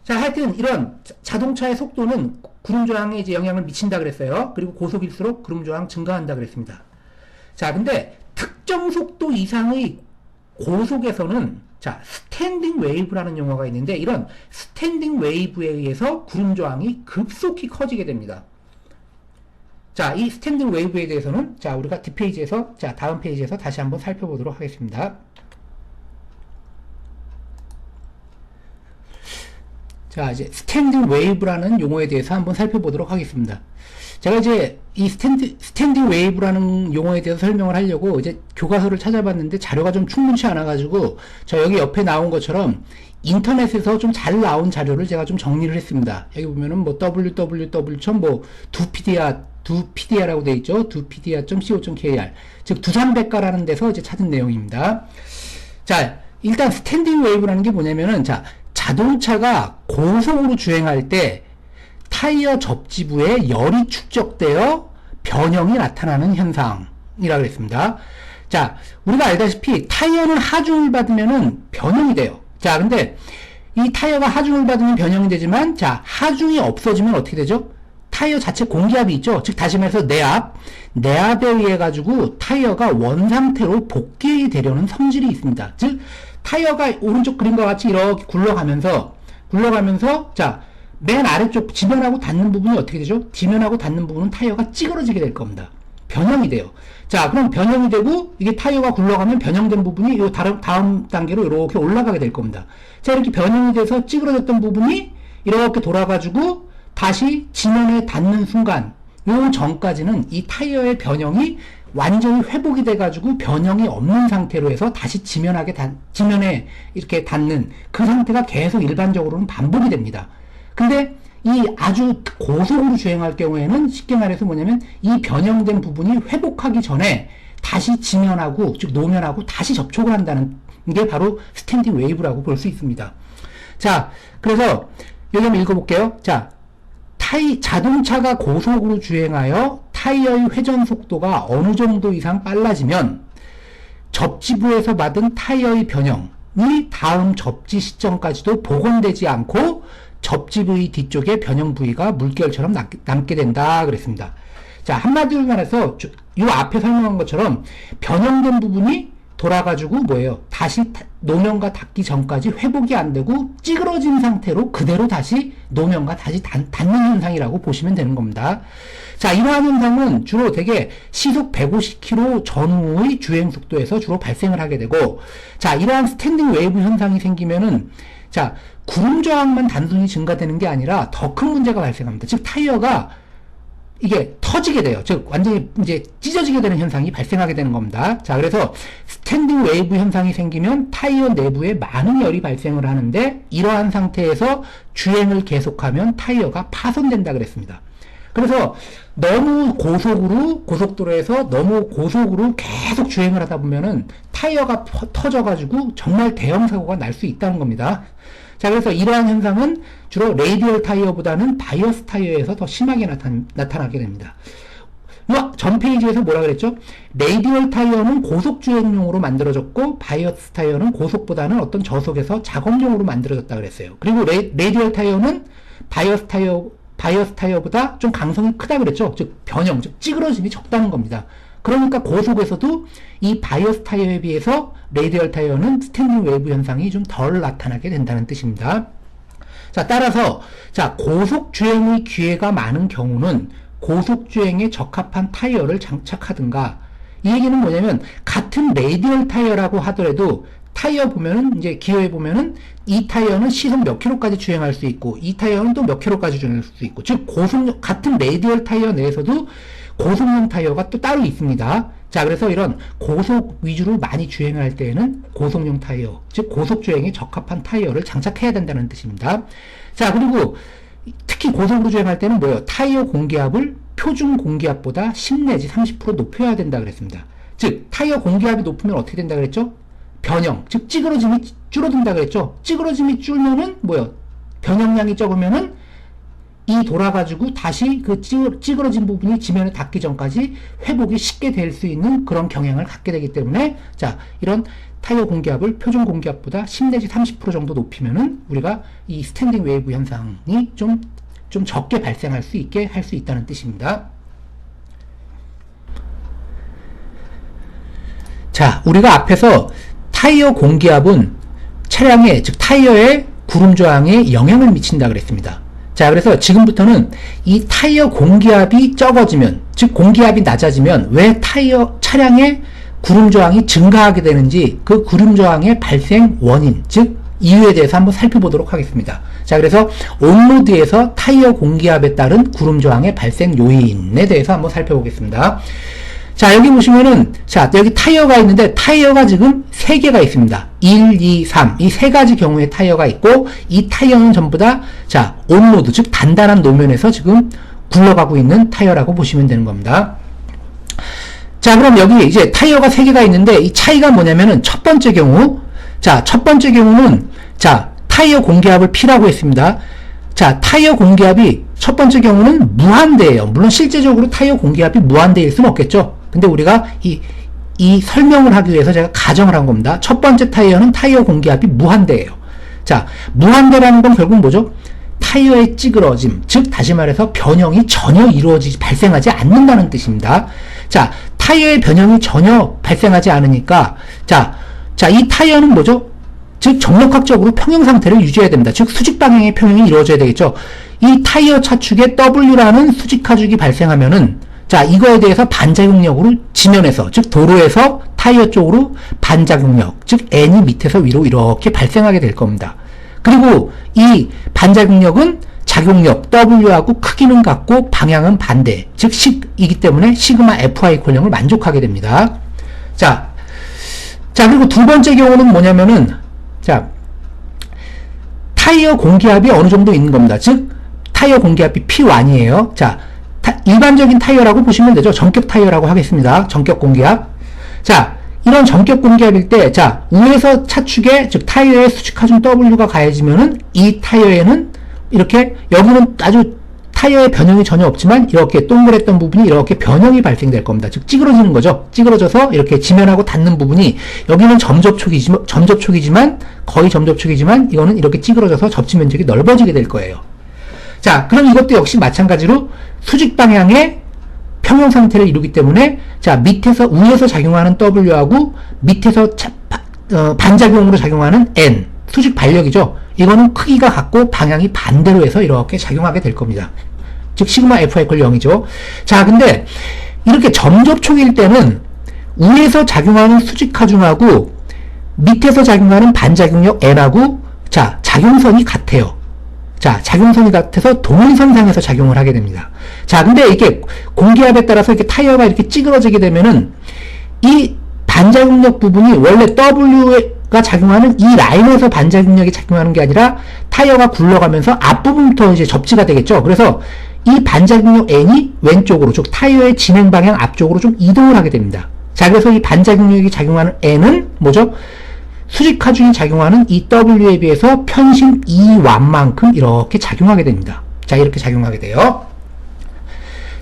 자, 하여튼 이런 자동차의 속도는 구름 저항에 이제 영향을 미친다 그랬어요. 그리고 고속일수록 구름 저항 증가한다 그랬습니다. 자, 근데 특정 속도 이상의 고속에서는 자, 스탠딩 웨이브라는 용어가 있는데 이런 스탠딩 웨이브에 의해서 구름 저항이 급속히 커지게 됩니다. 자, 이 스탠딩 웨이브에 대해서는 자, 우리가 뒷페이지에서 자, 다음 페이지에서 다시 한번 살펴보도록 하겠습니다. 자, 이제 스탠딩 웨이브라는 용어에 대해서 한번 살펴보도록 하겠습니다. 제가 이제 이 스탠딩 웨이브라는 용어에 대해서 설명을 하려고 이제 교과서를 찾아봤는데 자료가 좀 충분치 않아가지고 저 여기 옆에 나온 것처럼 인터넷에서 좀 잘 나온 자료를 제가 좀 정리를 했습니다. 여기 보면은 뭐 두피디아라고 되어 있죠. 두피디아.co.kr 즉 두산백과라는 데서 이제 찾은 내용입니다. 자, 일단 스탠딩 웨이브라는 게 뭐냐면은 자, 자동차가 고속으로 주행할 때 타이어 접지부에 열이 축적되어 변형이 나타나는 현상이라고 했습니다. 자, 우리가 알다시피 타이어는 하중을 받으면은 변형이 돼요. 자, 근데 이 타이어가 하중을 받으면 변형이 되지만 자, 하중이 없어지면 어떻게 되죠? 타이어 자체 공기압이 있죠. 즉 다시 말해서 내압에 의해 가지고 타이어가 원상태로 복귀되려는 성질이 있습니다. 즉 타이어가 오른쪽 그림과 같이 이렇게 굴러가면서 자, 맨 아래쪽 지면하고 닿는 부분이 어떻게 되죠? 지면하고 닿는 부분은 타이어가 찌그러지게 될 겁니다. 변형이 돼요. 자, 그럼 변형이 되고 이게 타이어가 굴러가면 변형된 부분이 요 다음 단계로 이렇게 올라가게 될 겁니다. 자, 이렇게 변형이 돼서 찌그러졌던 부분이 이렇게 돌아가지고 다시 지면에 닿는 순간 요 전까지는 이 타이어의 변형이 완전히 회복이 돼가지고 변형이 없는 상태로 해서 다시 지면에 이렇게 닿는 그 상태가 계속 일반적으로는 반복이 됩니다. 근데 이 아주 고속으로 주행할 경우에는 쉽게 말해서 뭐냐면 이 변형된 부분이 회복하기 전에 다시 지면하고 즉 노면하고 다시 접촉을 한다는 게 바로 스탠딩 웨이브라고 볼 수 있습니다. 자, 그래서 여기 한번 읽어볼게요. 자, 자동차가 고속으로 주행하여 타이어의 회전 속도가 어느 정도 이상 빨라지면 접지부에서 받은 타이어의 변형이 다음 접지 시점까지도 복원되지 않고 접지 부위 뒤쪽에 변형 부위가 물결처럼 남게 된다 그랬습니다. 자, 한마디로 말해서 이 앞에 설명한 것처럼 변형된 부분이 돌아가지고 뭐예요? 다시 노면과 닿기 전까지 회복이 안 되고 찌그러진 상태로 그대로 다시 노면과 다시 닿는 현상이라고 보시면 되는 겁니다. 자, 이러한 현상은 주로 되게 시속 150km 전후의 주행 속도에서 주로 발생을 하게 되고, 자, 이러한 스탠딩 웨이브 현상이 생기면은 자, 구름 저항만 단순히 증가되는 게 아니라 더 큰 문제가 발생합니다. 즉 타이어가 이게 터지게 돼요. 즉 완전히 이제 찢어지게 되는 현상이 발생하게 되는 겁니다. 자, 그래서 스탠딩 웨이브 현상이 생기면 타이어 내부에 많은 열이 발생을 하는데 이러한 상태에서 주행을 계속하면 타이어가 파손된다 그랬습니다. 그래서 너무 고속도로에서 너무 고속으로 계속 주행을 하다 보면은 타이어가 터져가지고 정말 대형 사고가 날 수 있다는 겁니다. 자, 그래서 이러한 현상은 주로 레이디얼 타이어보다는 바이어스 타이어에서 더 심하게 나타나게 됩니다. 전 페이지에서 뭐라 그랬죠? 레이디얼 타이어는 고속 주행용으로 만들어졌고 바이어스 타이어는 고속보다는 어떤 저속에서 작업용으로 만들어졌다 그랬어요. 그리고 레이디얼 타이어는 바이어스 타이어보다 좀 강성이 크다 그랬죠. 즉 변형, 즉 찌그러짐이 적다는 겁니다. 그러니까 고속에서도 이 바이어스 타이어에 비해서 레이디얼 타이어는 스탠딩 웨이브 현상이 좀 덜 나타나게 된다는 뜻입니다. 자, 따라서 자, 고속 주행의 기회가 많은 경우는 고속 주행에 적합한 타이어를 장착하든가, 이 얘기는 뭐냐면 같은 레이디얼 타이어라고 하더라도 타이어 보면은 이제 기어에 보면은 이 타이어는 시속 몇 킬로까지 주행할 수 있고 이 타이어는 또 몇 킬로까지 주행할 수 있고, 즉 같은 레이디얼 타이어 내에서도 고속용 타이어가 또 따로 있습니다. 자, 그래서 이런 고속 위주로 많이 주행할 때에는 고속용 타이어, 즉 고속 주행에 적합한 타이어를 장착해야 된다는 뜻입니다. 자, 그리고 특히 고속으로 주행할 때는 뭐예요? 타이어 공기압을 표준 공기압보다 10 내지 30% 높여야 된다 그랬습니다. 즉 타이어 공기압이 높으면 어떻게 된다 그랬죠? 변형, 즉 찌그러짐이 줄어든다 그랬죠? 찌그러짐이 줄면은 뭐예요? 변형량이 적으면은 이 돌아가지고 다시 그 찌그러진 부분이 지면에 닿기 전까지 회복이 쉽게 될 수 있는 그런 경향을 갖게 되기 때문에, 자, 이런 타이어 공기압을 표준 공기압보다 10 내지 30% 정도 높이면은 우리가 이 스탠딩 웨이브 현상이 좀 적게 발생할 수 있게 할 수 있다는 뜻입니다. 자, 우리가 앞에서 타이어 공기압은 차량의, 즉 타이어의 구름 저항에 영향을 미친다 그랬습니다. 자, 그래서 지금부터는 이 타이어 공기압이 적어지면, 즉 공기압이 낮아지면 왜 차량의 구름 저항이 증가하게 되는지, 그 구름 저항의 발생 원인, 즉 이유에 대해서 한번 살펴보도록 하겠습니다. 자, 그래서 온로드에서 타이어 공기압에 따른 구름 저항의 발생 요인에 대해서 한번 살펴보겠습니다. 자, 여기 보시면은, 자, 여기 타이어가 있는데, 타이어가 지금 3개가 있습니다. 1, 2, 3. 이 3가지 경우의 타이어가 있고, 이 타이어는 전부 다, 자, 온로드, 즉, 단단한 노면에서 지금 굴러가고 있는 타이어라고 보시면 되는 겁니다. 자, 그럼 여기 이제 타이어가 3개가 있는데, 이 차이가 뭐냐면은, 첫 번째 경우, 자, 첫 번째 경우는, 자, 타이어 공기압을 P라고 했습니다. 자, 타이어 공기압이 첫 번째 경우는 무한대예요. 물론 실제적으로 타이어 공기압이 무한대일 수는 없겠죠. 근데 우리가 이 설명을 하기 위해서 제가 가정을 한 겁니다. 첫 번째 타이어는 타이어 공기압이 무한대예요. 자, 무한대라는 건 결국 뭐죠? 타이어의 찌그러짐, 즉 다시 말해서 변형이 전혀 발생하지 않는다는 뜻입니다. 자, 타이어의 변형이 전혀 발생하지 않으니까, 자, 이 타이어는 뭐죠? 즉 정력학적으로 평형 상태를 유지해야 됩니다. 즉 수직 방향의 평형이 이루어져야 되겠죠. 이 타이어 차축에 W라는 수직 하축이 발생하면은, 자, 이거에 대해서 반작용력으로 지면에서, 즉 도로에서 타이어 쪽으로 반작용력, 즉 N이 밑에서 위로 이렇게 발생하게 될 겁니다. 그리고 이 반작용력은 작용력 W하고 크기는 같고 방향은 반대, 즉 식이기 때문에 시그마 FI 콜령을 만족하게 됩니다. 자, 그리고 두 번째 경우는 뭐냐면은, 자, 타이어 공기압이 어느 정도 있는 겁니다. 즉 타이어 공기압이 P1이에요. 자, 일반적인 타이어라고 보시면 되죠. 전격 타이어라고 하겠습니다. 전격 공기압. 자, 이런 전격 공기압일 때, 자, 위에서 차축에, 즉 타이어의 수직하중 W가 가해지면은 이 타이어에는 이렇게, 여기는 아주 타이어의 변형이 전혀 없지만 이렇게 동그랬던 부분이 이렇게 변형이 발생될 겁니다. 즉 찌그러지는 거죠. 찌그러져서 이렇게 지면하고 닿는 부분이, 여기는 점접촉이지만 거의 점접촉이지만 이거는 이렇게 찌그러져서 접지 면적이 넓어지게 될 거예요. 자, 그럼 이것도 역시 마찬가지로 수직 방향의 평형 상태를 이루기 때문에, 자, 위에서 작용하는 W하고 밑에서 반작용으로 작용하는 N, 수직 반력이죠. 이거는 크기가 같고 방향이 반대로 해서 이렇게 작용하게 될 겁니다. 즉 시그마 FI 이퀄 0이죠. 자, 근데 이렇게 점접촉일 때는 위에서 작용하는 수직 하중하고 밑에서 작용하는 반작용력 N하고, 자, 작용선이 같아요. 자, 작용선이 같아서 동일선상에서 작용을 하게 됩니다. 자, 근데 이게 공기압에 따라서 이렇게 타이어가 이렇게 찌그러지게 되면은 이 반작용력 부분이 원래 W가 작용하는 이 라인에서 반작용력이 작용하는 게 아니라 타이어가 굴러가면서 앞부분부터 이제 접지가 되겠죠. 그래서 이 반작용력 N이 왼쪽으로, 즉 타이어의 진행 방향 앞쪽으로 좀 이동을 하게 됩니다. 자, 그래서 이 반작용력이 작용하는 N은 뭐죠? 수직 하중이 작용하는 이 W에 비해서 편심 2완만큼 이렇게 작용하게 됩니다. 자, 이렇게 작용하게 돼요.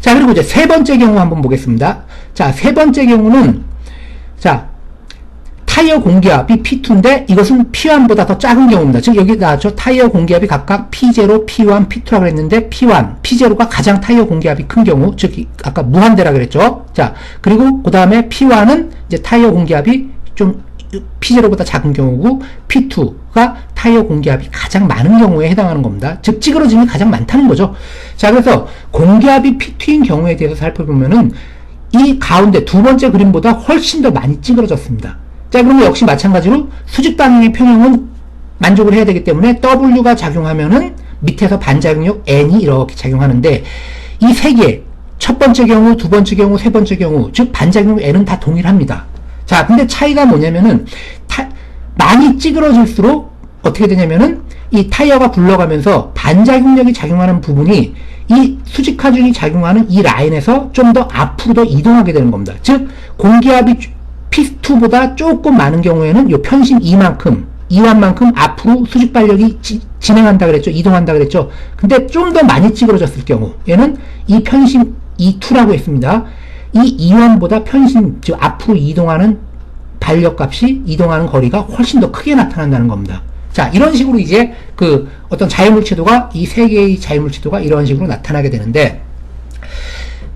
자, 그리고 이제 세 번째 경우 한번 보겠습니다. 자, 세 번째 경우는, 자, 타이어 공기압이 P2인데 이것은 P1보다 더 작은 경우입니다. 즉 여기 나왔죠. 타이어 공기압이 각각 P0, P1, P2라고 그랬는데 P1, P0가 가장 타이어 공기압이 큰 경우, 즉 아까 무한대라 그랬죠. 자, 그리고 그 다음에 P1은 이제 타이어 공기압이 좀 P0보다 작은 경우고, P2가 타이어 공기압이 가장 많은 경우에 해당하는 겁니다. 즉 찌그러짐이 가장 많다는 거죠. 자, 그래서 공기압이 P2인 경우에 대해서 살펴보면은 이 가운데 두 번째 그림보다 훨씬 더 많이 찌그러졌습니다. 자, 그러면 역시 마찬가지로 수직 방향의 평형은 만족을 해야 되기 때문에 W가 작용하면은 밑에서 반작용력 N이 이렇게 작용하는데, 이 세 개, 첫 번째 경우, 두 번째 경우, 세 번째 경우, 즉 반작용력 N은 다 동일합니다. 자, 근데 차이가 뭐냐면은 많이 찌그러질수록 어떻게 되냐면은 이 타이어가 굴러가면서 반작용력이 작용하는 부분이 이 수직하중이 작용하는 이 라인에서 좀 더 앞으로 더 이동하게 되는 겁니다. 즉 공기압이 P2보다 조금 많은 경우에는 이 편심 2완만큼 앞으로 수직 발력이 진행한다 그랬죠. 이동한다 그랬죠. 근데 좀 더 많이 찌그러졌을 경우 얘는 이 편심 2라고 했습니다. 이 2완보다 편심, 즉 앞으로 이동하는 발력값이 이동하는 거리가 훨씬 더 크게 나타난다는 겁니다. 자, 이런 식으로 이제 그 어떤 자유물체도가, 이 세 개의 자유물체도가 이런 식으로 나타나게 되는데,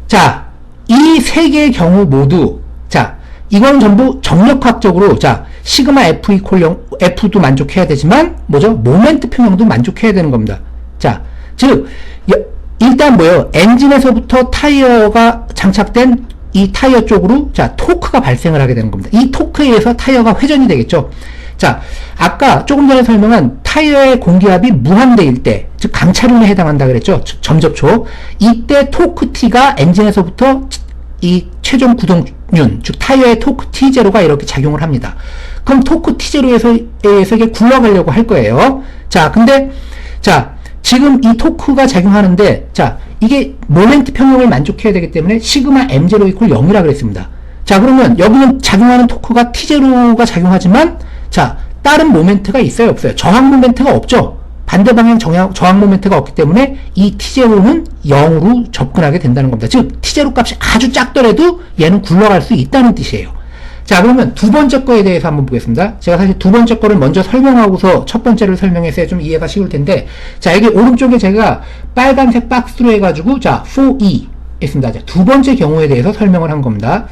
자, 이 세 개의 경우 모두, 자, 이건 전부 정력학적으로, 자, 시그마 F 이퀄 0, F도 만족해야 되지만, 뭐죠? 모멘트 평형도 만족해야 되는 겁니다. 자, 즉, 일단 뭐예요? 엔진에서부터 타이어가 장착된 이 타이어 쪽으로, 자, 토크가 발생을 하게 되는 겁니다. 이 토크에 의해서 타이어가 회전이 되겠죠? 자, 아까 조금 전에 설명한 타이어의 공기압이 무한대일 때, 즉 강차륜에 해당한다 그랬죠? 점접촉. 이때 토크 T가 엔진에서부터 이 최종 구동륜, 즉 타이어의 토크 T0가 이렇게 작용을 합니다. 그럼 토크 T0에서 이게 굴러가려고 할 거예요. 자, 근데 자, 지금 이 토크가 작용하는데, 자, 이게 모멘트 평형을 만족해야 되기 때문에 시그마 M0 이퀄 0이라 그랬습니다. 자, 그러면 여기는 작용하는 토크가 T0가 작용하지만, 자, 다른 모멘트가 있어요, 없어요? 저항 모멘트가 없죠? 반대 방향 저항 모멘트가 없기 때문에 이 T0는 0으로 접근하게 된다는 겁니다. 즉, T0 값이 아주 작더라도 얘는 굴러갈 수 있다는 뜻이에요. 자, 그러면 두 번째 거에 대해서 한번 보겠습니다. 제가 사실 두 번째 거를 먼저 설명하고서 첫 번째를 설명해서 좀 이해가 쉬울 텐데, 자, 여기 오른쪽에 제가 빨간색 박스로 해가지고, 자, 4E 했습니다. 자, 두 번째 경우에 대해서 설명을 한 겁니다.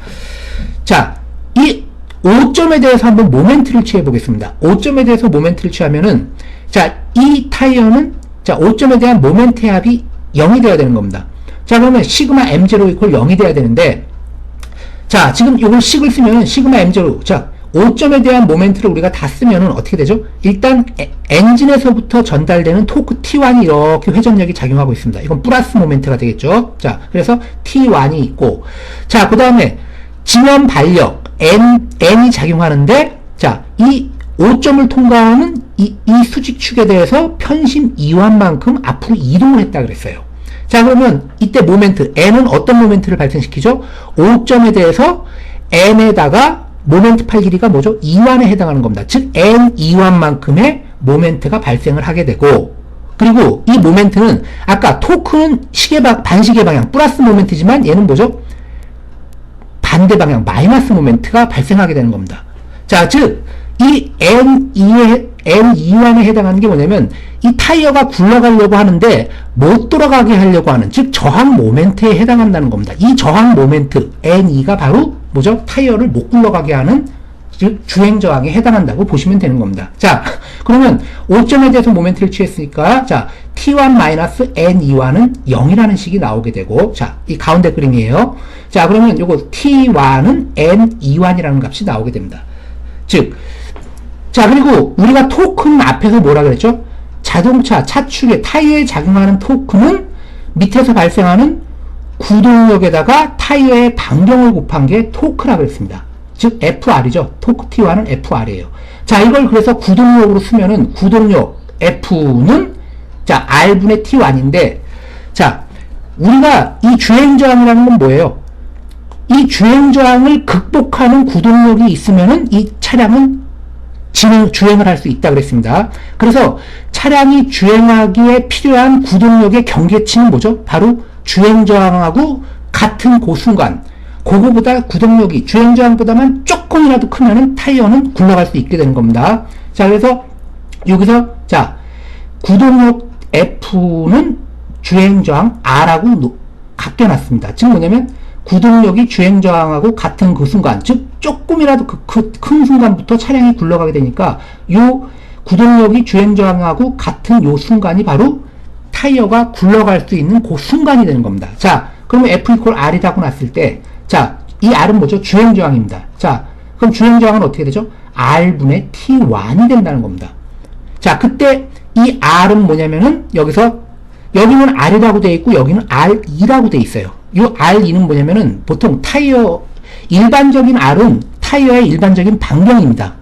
자, 이 5점에 대해서 한번 모멘트를 취해 보겠습니다. 5점에 대해서 모멘트를 취하면은, 자, 이 타이어는, 자, 5점에 대한 모멘트의 합이 0이 되어야 되는 겁니다. 자, 그러면 시그마 M0 이퀄 0이 돼야 되는데, 자, 지금 이걸 식을 쓰면은 시그마 M0, 자, 5점에 대한 모멘트를 우리가 다 쓰면은 어떻게 되죠? 일단 엔진에서부터 전달되는 토크 T1이 이렇게 회전력이 작용하고 있습니다. 이건 플러스 모멘트가 되겠죠? 자, 그래서 T1이 있고, 자, 그 다음에 진연 발력 N이 작용하는데, 자, 이 5점을 통과하는 이 수직축에 대해서 편심 2완만큼 앞으로 이동을 했다 그랬어요. 자, 그러면 이때 모멘트 N은 어떤 모멘트를 발생시키죠? 5점에 대해서 N에다가 모멘트 팔 길이가 뭐죠? 2완에 해당하는 겁니다. 즉 N 2완만큼의 모멘트가 발생을 하게 되고, 그리고 이 모멘트는 아까 토크는 반시계 방향 플러스 모멘트지만 얘는 뭐죠? 반대 방향 마이너스 모멘트가 발생하게 되는 겁니다. 자, 즉 이 N2완에 해당하는 게 뭐냐면 이 타이어가 굴러가려고 하는데 못 돌아가게 하려고 하는, 즉 저항 모멘트에 해당한다는 겁니다. 이 저항 모멘트 N2가 바로 뭐죠? 타이어를 못 굴러가게 하는, 즉 주행 저항에 해당한다고 보시면 되는 겁니다. 자, 그러면 5점에 대해서 모멘트를 취했으니까, 자, T1-N2와는 0이라는 식이 나오게 되고, 자, 이 가운데 그림이에요. 자, 그러면 요거 T1은 N2완이라는 값이 나오게 됩니다. 즉, 자, 그리고 우리가 토크는 앞에서 뭐라 그랬죠? 자동차 차축에 타이어에 작용하는 토크는 밑에서 발생하는 구동력에다가 타이어의 반경을 곱한 게 토크라 그랬습니다. 즉 FR이죠. 토크 T1은 FR이에요. 자, 이걸 그래서 구동력으로 쓰면은 구동력 F는, 자, R분의 T1인데, 자, 우리가 이 주행저항이라는 건 뭐예요? 이 주행저항을 극복하는 구동력이 있으면은 이 차량은 주행을 할 수 있다 그랬습니다. 그래서 차량이 주행하기에 필요한 구동력의 경계치는 뭐죠? 바로 주행저항하고 같은 그 순간, 그거보다 구동력이 주행저항보다만 조금이라도 크면은 타이어는 굴러갈 수 있게 되는 겁니다. 자, 그래서 여기서, 자, 구동력 F는 주행저항 R하고 같겨놨습니다. 즉 뭐냐면 구동력이 주행저항하고 같은 그 순간, 즉 조금이라도 큰 순간부터 차량이 굴러가게 되니까 요 구동력이 주행저항하고 같은 요 순간이 바로 타이어가 굴러갈 수 있는 그 순간이 되는 겁니다. 자, 그러면 F 이퀄 R이라고 놨을 때, 자, 이 R은 뭐죠? 주행저항입니다. 자, 그럼 주행저항은 어떻게 되죠? R분의 T1이 된다는 겁니다. 자, 그때 이 R은 뭐냐면은 여기는 R이라고 되어 있고 여기는 R2라고 되어 있어요. 이 R2는 뭐냐면은 보통 일반적인 R은 타이어의 일반적인 반경입니다.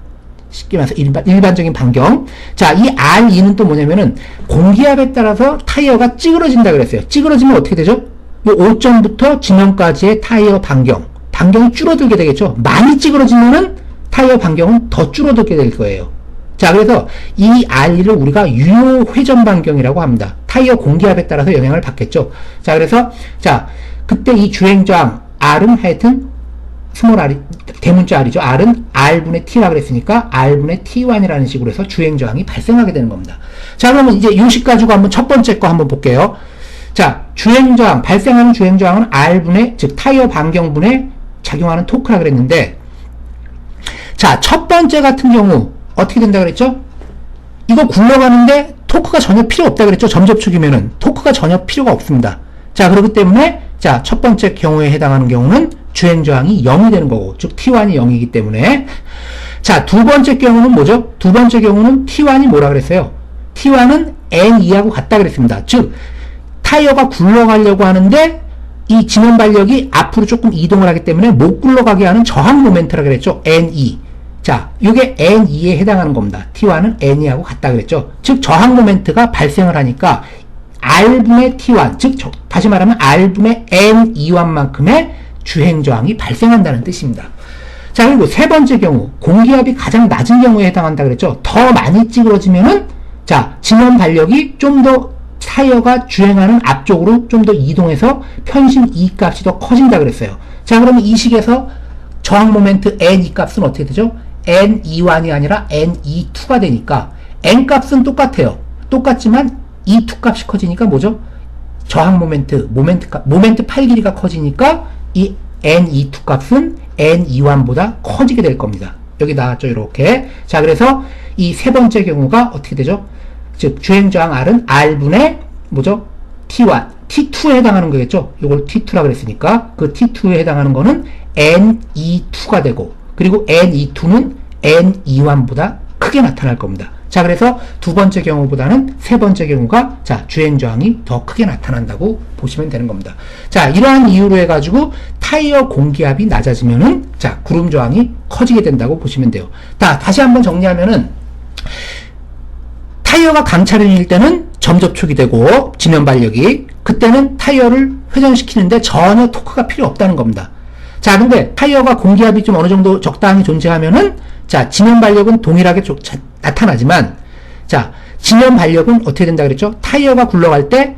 쉽게 말해서 일반적인 반경. 자, 이 R2는 또 뭐냐면은 공기압에 따라서 타이어가 찌그러진다 그랬어요. 찌그러지면 어떻게 되죠? 이 5점부터 지면까지의 타이어 반경이 줄어들게 되겠죠. 많이 찌그러지면은 타이어 반경은 더 줄어들게 될 거예요. 자, 그래서 이 R2를 우리가 유효 회전 반경이라고 합니다. 타이어 공기압에 따라서 영향을 받겠죠. 자, 그래서 자, 그때 이 주행저항 R은 하여튼 스몰 R이 대문자 R이죠. R은 R분의 T라 그랬으니까 R분의 T1이라는 식으로 해서 주행저항이 발생하게 되는 겁니다. 자, 그러면 이제 요식 가지고 한번 첫 번째 거 한번 볼게요. 자, 주행저항, 발생하는 주행저항은 R분의, 즉 타이어 반경분에 작용하는 토크라 그랬는데, 자, 첫 번째 같은 경우 어떻게 된다 그랬죠? 이거 굴러가는데 토크가 전혀 필요 없다 그랬죠? 점접촉이면은 토크가 전혀 필요가 없습니다. 자, 그렇기 때문에 자, 첫 번째 경우에 해당하는 경우는 주행저항이 0이 되는 거고, 즉 T1이 0이기 때문에. 자, 두 번째 경우는 뭐죠? 두 번째 경우는 T1이 뭐라 그랬어요? T1은 N2하고 같다 그랬습니다. 즉 타이어가 굴러가려고 하는데 이 지면 발력이 앞으로 조금 이동을 하기 때문에 못 굴러가게 하는 저항 모멘트라 그랬죠? N2. 자, 이게 N2에 해당하는 겁니다. T1은 N2하고 같다 그랬죠? 즉 저항 모멘트가 발생을 하니까 R분의 T1, 즉 다시 말하면 R분의 N2만큼의 주행저항이 발생한다는 뜻입니다. 자, 그리고 세 번째 경우, 공기압이 가장 낮은 경우에 해당한다 그랬죠? 더 많이 찌그러지면은 자, 지면 발력이 좀 더 타이어가 주행하는 앞쪽으로 좀 더 이동해서 편심 E 값이 더 커진다 그랬어요. 자, 그러면 이 식에서 저항 모멘트 N2 값은 어떻게 되죠? N21이 아니라 N22가 되니까 N 값은 똑같아요. 똑같지만 E2 값이 커지니까 뭐죠? 저항 모멘트 팔 길이가 커지니까 이 N22 값은 N21보다 커지게 될 겁니다. 여기 나왔죠, 이렇게. 자, 그래서 이 세 번째 경우가 어떻게 되죠? 즉, 주행저항 R은 R분의 뭐죠? T1, T2에 해당하는 거겠죠? 이걸 T2라 그랬으니까 그 T2에 해당하는 거는 N22가 되고, 그리고 N22는 N21보다 크게 나타날 겁니다. 자, 그래서 두 번째 경우보다는 세 번째 경우가 자, 주행저항이 더 크게 나타난다고 보시면 되는 겁니다. 자, 이러한 이유로 해가지고 타이어 공기압이 낮아지면은 자, 구름저항이 커지게 된다고 보시면 돼요. 자, 다시 한번 정리하면은 타이어가 강차량일 때는 점접촉이 되고 지면 발력이, 그때는 타이어를 회전시키는데 전혀 토크가 필요 없다는 겁니다. 자, 근데 타이어가 공기압이 좀 어느 정도 적당히 존재하면은 자, 지면 발력은 동일하게 나타나지만 자, 지면 발력은 어떻게 된다 그랬죠? 타이어가 굴러갈 때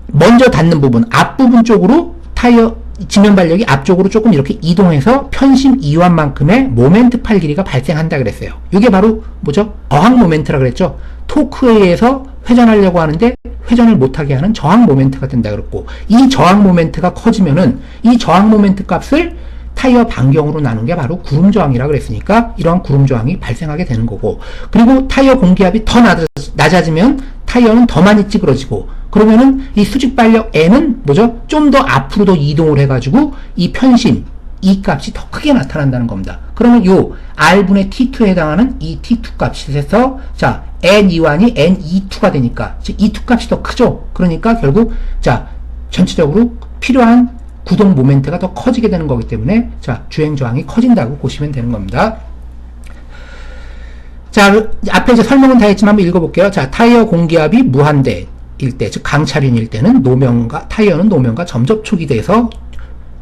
먼저 닿는 부분, 앞부분 쪽으로 타이어 지면 발력이 앞쪽으로 조금 이렇게 이동해서 편심 이완만큼의 모멘트 팔 길이가 발생한다 그랬어요. 이게 바로 뭐죠? 저항 모멘트라 그랬죠? 토크에 의해서 회전하려고 하는데 회전을 못하게 하는 저항 모멘트가 된다 그랬고, 이 저항 모멘트가 커지면은 이 저항 모멘트 값을 타이어 반경으로 나눈 게 바로 구름 저항이라 그랬으니까 이러한 구름 저항이 발생하게 되는 거고, 그리고 타이어 공기압이 더 낮아지면 타이어는 더 많이 찌그러지고, 그러면은 이 수직 발력 N은 뭐죠? 좀 더 앞으로 더 이동을 해가지고 이 편심 E 값이 더 크게 나타난다는 겁니다. 그러면 요 R분의 T2에 해당하는 이 T2 값에서 자, N21이 N22가 되니까 즉 E2 값이 더 크죠. 그러니까 결국 자, 전체적으로 필요한 구동 모멘트가 더 커지게 되는 거기 때문에 자, 주행 저항이 커진다고 보시면 되는 겁니다. 자, 앞에 이제 설명은 다 했지만 한번 읽어볼게요. 자, 타이어 공기압이 무한대일 때, 즉 강차륜일 때는 타이어는 노면과 점접촉이 돼서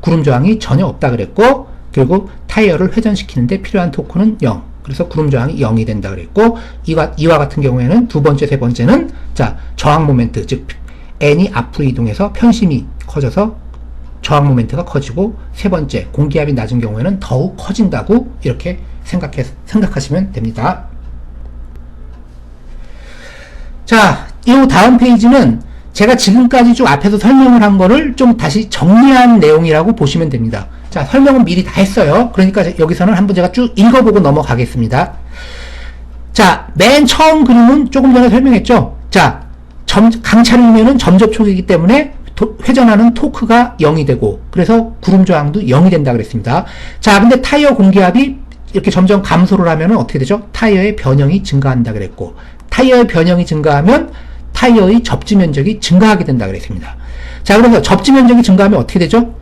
구름 저항이 전혀 없다 그랬고, 그리고 타이어를 회전시키는데 필요한 토크는 0. 그래서 구름 저항이 0이 된다 그랬고, 이와 같은 경우에는 두 번째, 세 번째는 자, 저항 모멘트, 즉 N이 앞으로 이동해서 편심이 커져서 저항 모멘트가 커지고, 세 번째 공기압이 낮은 경우에는 더욱 커진다고 이렇게 생각하시면 됩니다. 자, 이 다음 페이지는 제가 지금까지 쭉 앞에서 설명을 한 거를 좀 다시 정리한 내용이라고 보시면 됩니다. 자, 설명은 미리 다 했어요. 그러니까 여기서는 한번 제가 쭉 읽어보고 넘어가겠습니다. 자, 맨 처음 그림은 조금 전에 설명했죠. 자, 강차륜이면은 점접촉이기 때문에 회전하는 토크가 0이 되고, 그래서 구름 저항도 0이 된다 그랬습니다. 자, 근데 타이어 공기압이 이렇게 점점 감소를 하면은 어떻게 되죠? 타이어의 변형이 증가한다 그랬고, 타이어의 변형이 증가하면 타이어의 접지 면적이 증가하게 된다 그랬습니다. 자, 그래서 접지 면적이 증가하면 어떻게 되죠?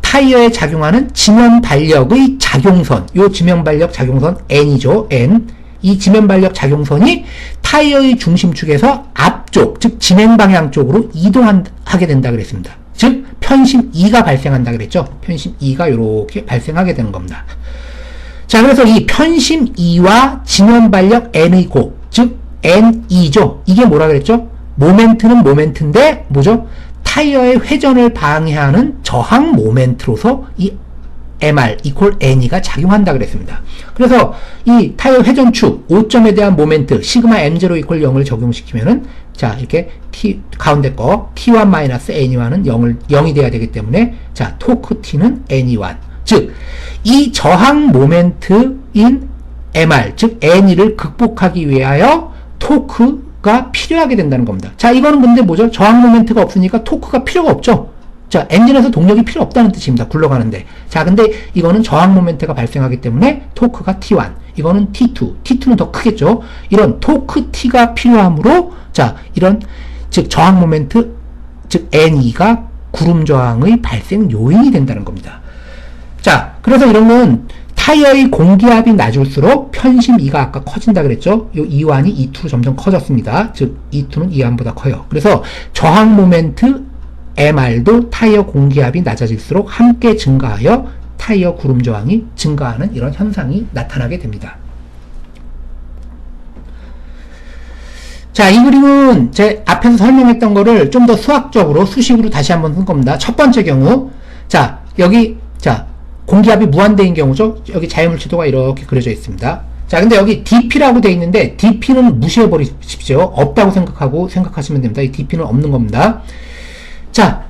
타이어에 작용하는 지면발력의 작용선, 요 지면발력 작용선 N이죠. N. 이 지면발력 작용선이 타이어의 중심축에서 앞쪽, 즉 진행 방향 쪽으로 이동하게 된다 그랬습니다. 즉 편심 E가 발생한다 그랬죠. 편심 E가 이렇게 발생하게 되는 겁니다. 자, 그래서 이 편심 E와 지면발력 N의 곱, 즉 NE죠. 이게 뭐라 그랬죠? 모멘트는 모멘트인데 뭐죠? 타이어의 회전을 방해하는 저항 모멘트로서 이 MR equal NE가 작용한다 그랬습니다. 그래서 이 타이어 회전축 5점에 대한 모멘트 시그마 M0 equal 0을 적용시키면은 자, 이렇게 T 가운데 거 T1 마이너스 NE1은 0이 돼야 되기 때문에 자, 토크 T는 NE1. 즉, 이 저항 모멘트인 MR, 즉 NE를 극복하기 위하여 토크가 필요하게 된다는 겁니다. 자, 이거는 근데 뭐죠? 저항 모멘트가 없으니까 토크가 필요가 없죠. 자, 엔진에서 동력이 필요 없다는 뜻입니다. 굴러가는데. 자, 근데 이거는 저항 모멘트가 발생하기 때문에 토크가 T1, 이거는 T2, T2는 더 크겠죠. 이런 토크 T가 필요하므로 자, 이런 즉 저항 모멘트, 즉 NE가 구름 저항의 발생 요인이 된다는 겁니다. 자, 그래서 이런 건 타이어의 공기압이 낮을수록 편심 E가 아까 커진다 그랬죠. 이 E1이 E2로 점점 커졌습니다. 즉 E2는 E1보다 커요. 그래서 저항 모멘트 MR도 타이어 공기압이 낮아질수록 함께 증가하여 타이어 구름 저항이 증가하는 이런 현상이 나타나게 됩니다. 자, 이 그림은 제 앞에서 설명했던 거를 좀 더 수학적으로 수식으로 다시 한번 쓴 겁니다. 첫 번째 경우, 자, 여기, 자, 공기압이 무한대인 경우죠. 여기 자유물체도가 이렇게 그려져 있습니다. 자, 근데 여기 DP라고 되어 있는데 DP는 무시해버리십시오. 없다고 생각하시면 됩니다. 이 DP는 없는 겁니다. 자,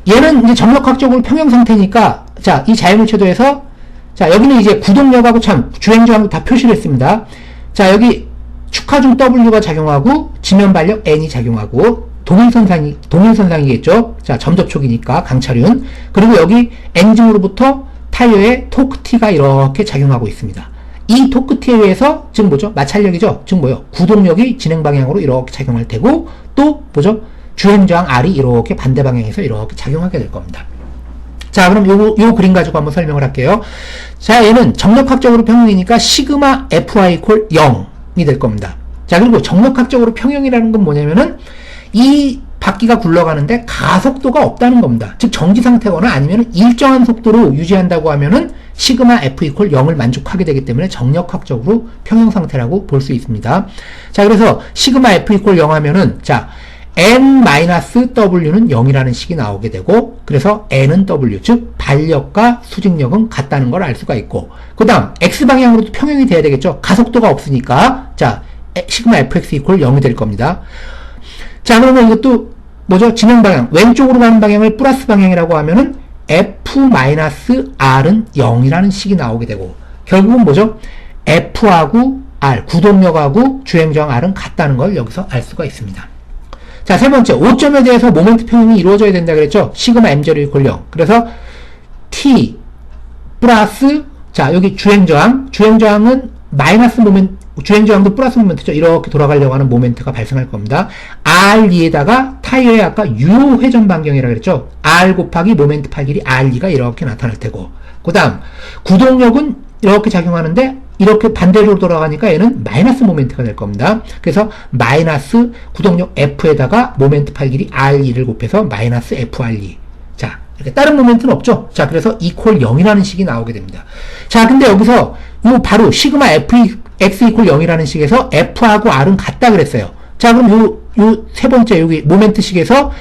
얘는 이제 정력학적으로 평형 상태니까, 자, 이 자유물체도에서, 자, 여기는 이제 구동력하고 주행저항도 다 표시를 했습니다. 자, 여기 축하중 W가 작용하고, 지면발력 N이 작용하고, 동일선상이겠죠? 자, 점접촉이니까, 강차륜. 그리고 여기 엔진으로부터 타이어에 토크 T가 이렇게 작용하고 있습니다. 이 토크 T에 의해서, 즉 뭐죠? 마찰력이죠? 즉 뭐요? 구동력이 진행 방향으로 이렇게 작용할 테고, 또 뭐죠? 주행저항 R이 이렇게 반대 방향에서 이렇게 작용하게 될 겁니다. 자, 그럼 요 그림 가지고 한번 설명을 할게요. 자, 얘는 정력학적으로 평형이니까 시그마 FI equal 0이 될 겁니다. 자, 그리고 정력학적으로 평형이라는 건 뭐냐면은 이 바퀴가 굴러가는데 가속도가 없다는 겁니다. 즉 정지 상태거나 아니면 일정한 속도로 유지한다고 하면은 시그마 F equal 0을 만족하게 되기 때문에 정력학적으로 평형 상태라고 볼 수 있습니다. 자, 그래서 시그마 F equal 0 하면은 자, N-W는 0이라는 식이 나오게 되고, 그래서 N은 W, 즉 발력과 수직력은 같다는 걸 알 수가 있고, 그 다음 X방향으로도 평형이 돼야 되겠죠. 가속도가 없으니까 자, 시그마 fx equal 0이 될 겁니다. 자, 그러면 이것도 뭐죠? 진행 방향, 왼쪽으로 가는 방향을 플러스 방향이라고 하면은 F-R은 0이라는 식이 나오게 되고, 결국은 뭐죠? F하고 R, 구동력하고 주행저항 R은 같다는 걸 여기서 알 수가 있습니다. 자, 세 번째, 5점에 대해서 모멘트 평형이 이루어져야 된다 그랬죠? 시그마 M0 equal 0. 그래서 T 플러스, 자, 여기 주행저항은 마이너스 모멘트, 주행저항도 플러스 모멘트죠. 이렇게 돌아가려고 하는 모멘트가 발생할 겁니다. R2에다가 타이어의 아까 U 회전 반경이라고 그랬죠? R 곱하기 모멘트 파이 길이 R2가 이렇게 나타날 테고, 그 다음, 구동력은 이렇게 작용하는데, 이렇게 반대로 돌아가니까 얘는 마이너스 모멘트가 될 겁니다. 그래서 마이너스 구동력 F에다가 모멘트 파이 길이 R2를 곱해서 마이너스 FR2. 자, 이렇게 다른 모멘트는 없죠. 자, 그래서 equal 0이라는 식이 나오게 됩니다. 자, 근데 여기서 요 바로 시그마 X equal 0이라는 식에서 F하고 R은 같다 그랬어요. 자, 그럼 요 세 번째 여기 모멘트 식에서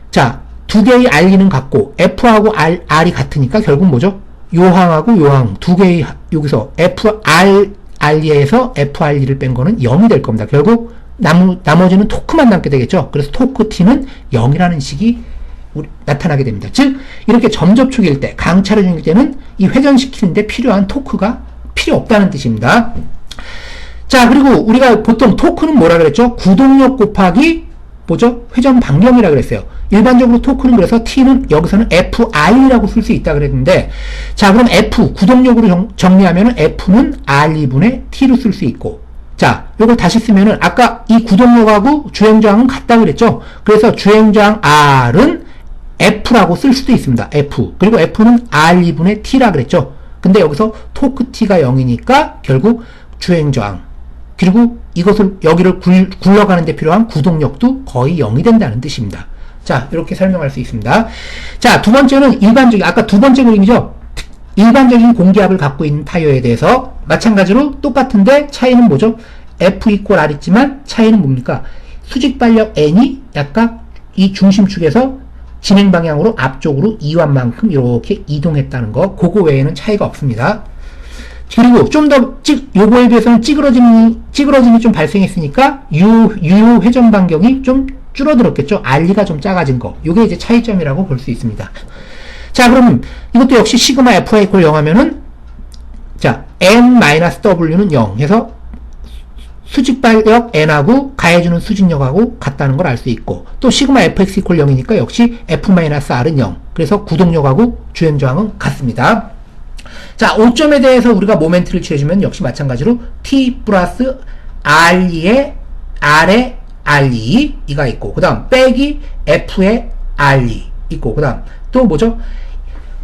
자, 두 개의 R2는 같고 F하고 R이 같으니까 결국 뭐죠? 요항하고 요항 두 개의 여기서 FR2에서 FR2를 뺀 거는 0이 될 겁니다. 결국 나머지는 토크만 남게 되겠죠. 그래서 토크 T는 0이라는 식이 나타나게 됩니다. 즉 이렇게 점접촉일 때, 강차를 중일 때는 이 회전시키는데 필요한 토크가 필요 없다는 뜻입니다. 자, 그리고 우리가 보통 토크는 뭐라 그랬죠? 구동력 곱하기 뭐죠? 회전 반경이라 그랬어요. 일반적으로 토크는 그래서 T는 여기서는 FR이라고 쓸 수 있다 그랬는데, 자, 그럼 F 구동력으로 정리하면은 F는 R2분의 T로 쓸 수 있고, 자, 요걸 다시 쓰면은 아까 이 구동력하고 주행저항은 같다 그랬죠? 그래서 주행저항 R은 F라고 쓸 수도 있습니다. F. 그리고 F는 R2분의 T라 그랬죠. 근데 여기서 토크 T가 0이니까 결국 주행저항. 그리고 이것을, 여기를 굴러가는 데 필요한 구동력도 거의 0이 된다는 뜻입니다. 자, 이렇게 설명할 수 있습니다. 자, 두 번째는 일반적인, 아까 두 번째 그림이죠. 일반적인 공기압을 갖고 있는 타이어에 대해서 마찬가지로 똑같은데 차이는 뭐죠? F 이퀄 R 있지만 차이는 뭡니까? 수직 반력 N이 약간 이 중심축에서 진행 방향으로 앞쪽으로 이완만큼 이렇게 이동했다는 거, 그거 외에는 차이가 없습니다. 그리고 좀 더 요거에 비해서는 찌그러짐이 좀 발생했으니까 유효 회전 반경이 좀 줄어들었겠죠. R가 좀 작아진 거. 요게 이제 차이점이라고 볼 수 있습니다. 자, 그럼 이것도 역시 시그마 F가 이퀄 0 하면은, 자, N-W는 0 해서 수직발력 N하고 가해주는 수직력하고 같다는 걸 알 수 있고, 또 시그마 Fx 이퀄 0이니까 역시 F-R은 0. 그래서 구동력하고 주행저항은 같습니다. 자, 5점에 대해서 우리가 모멘트를 취해주면 역시 마찬가지로 T 플러스 R2의 R의 R2 이가 있고, 그 다음 빼기 F의 R2 있고, 그 다음 또 뭐죠?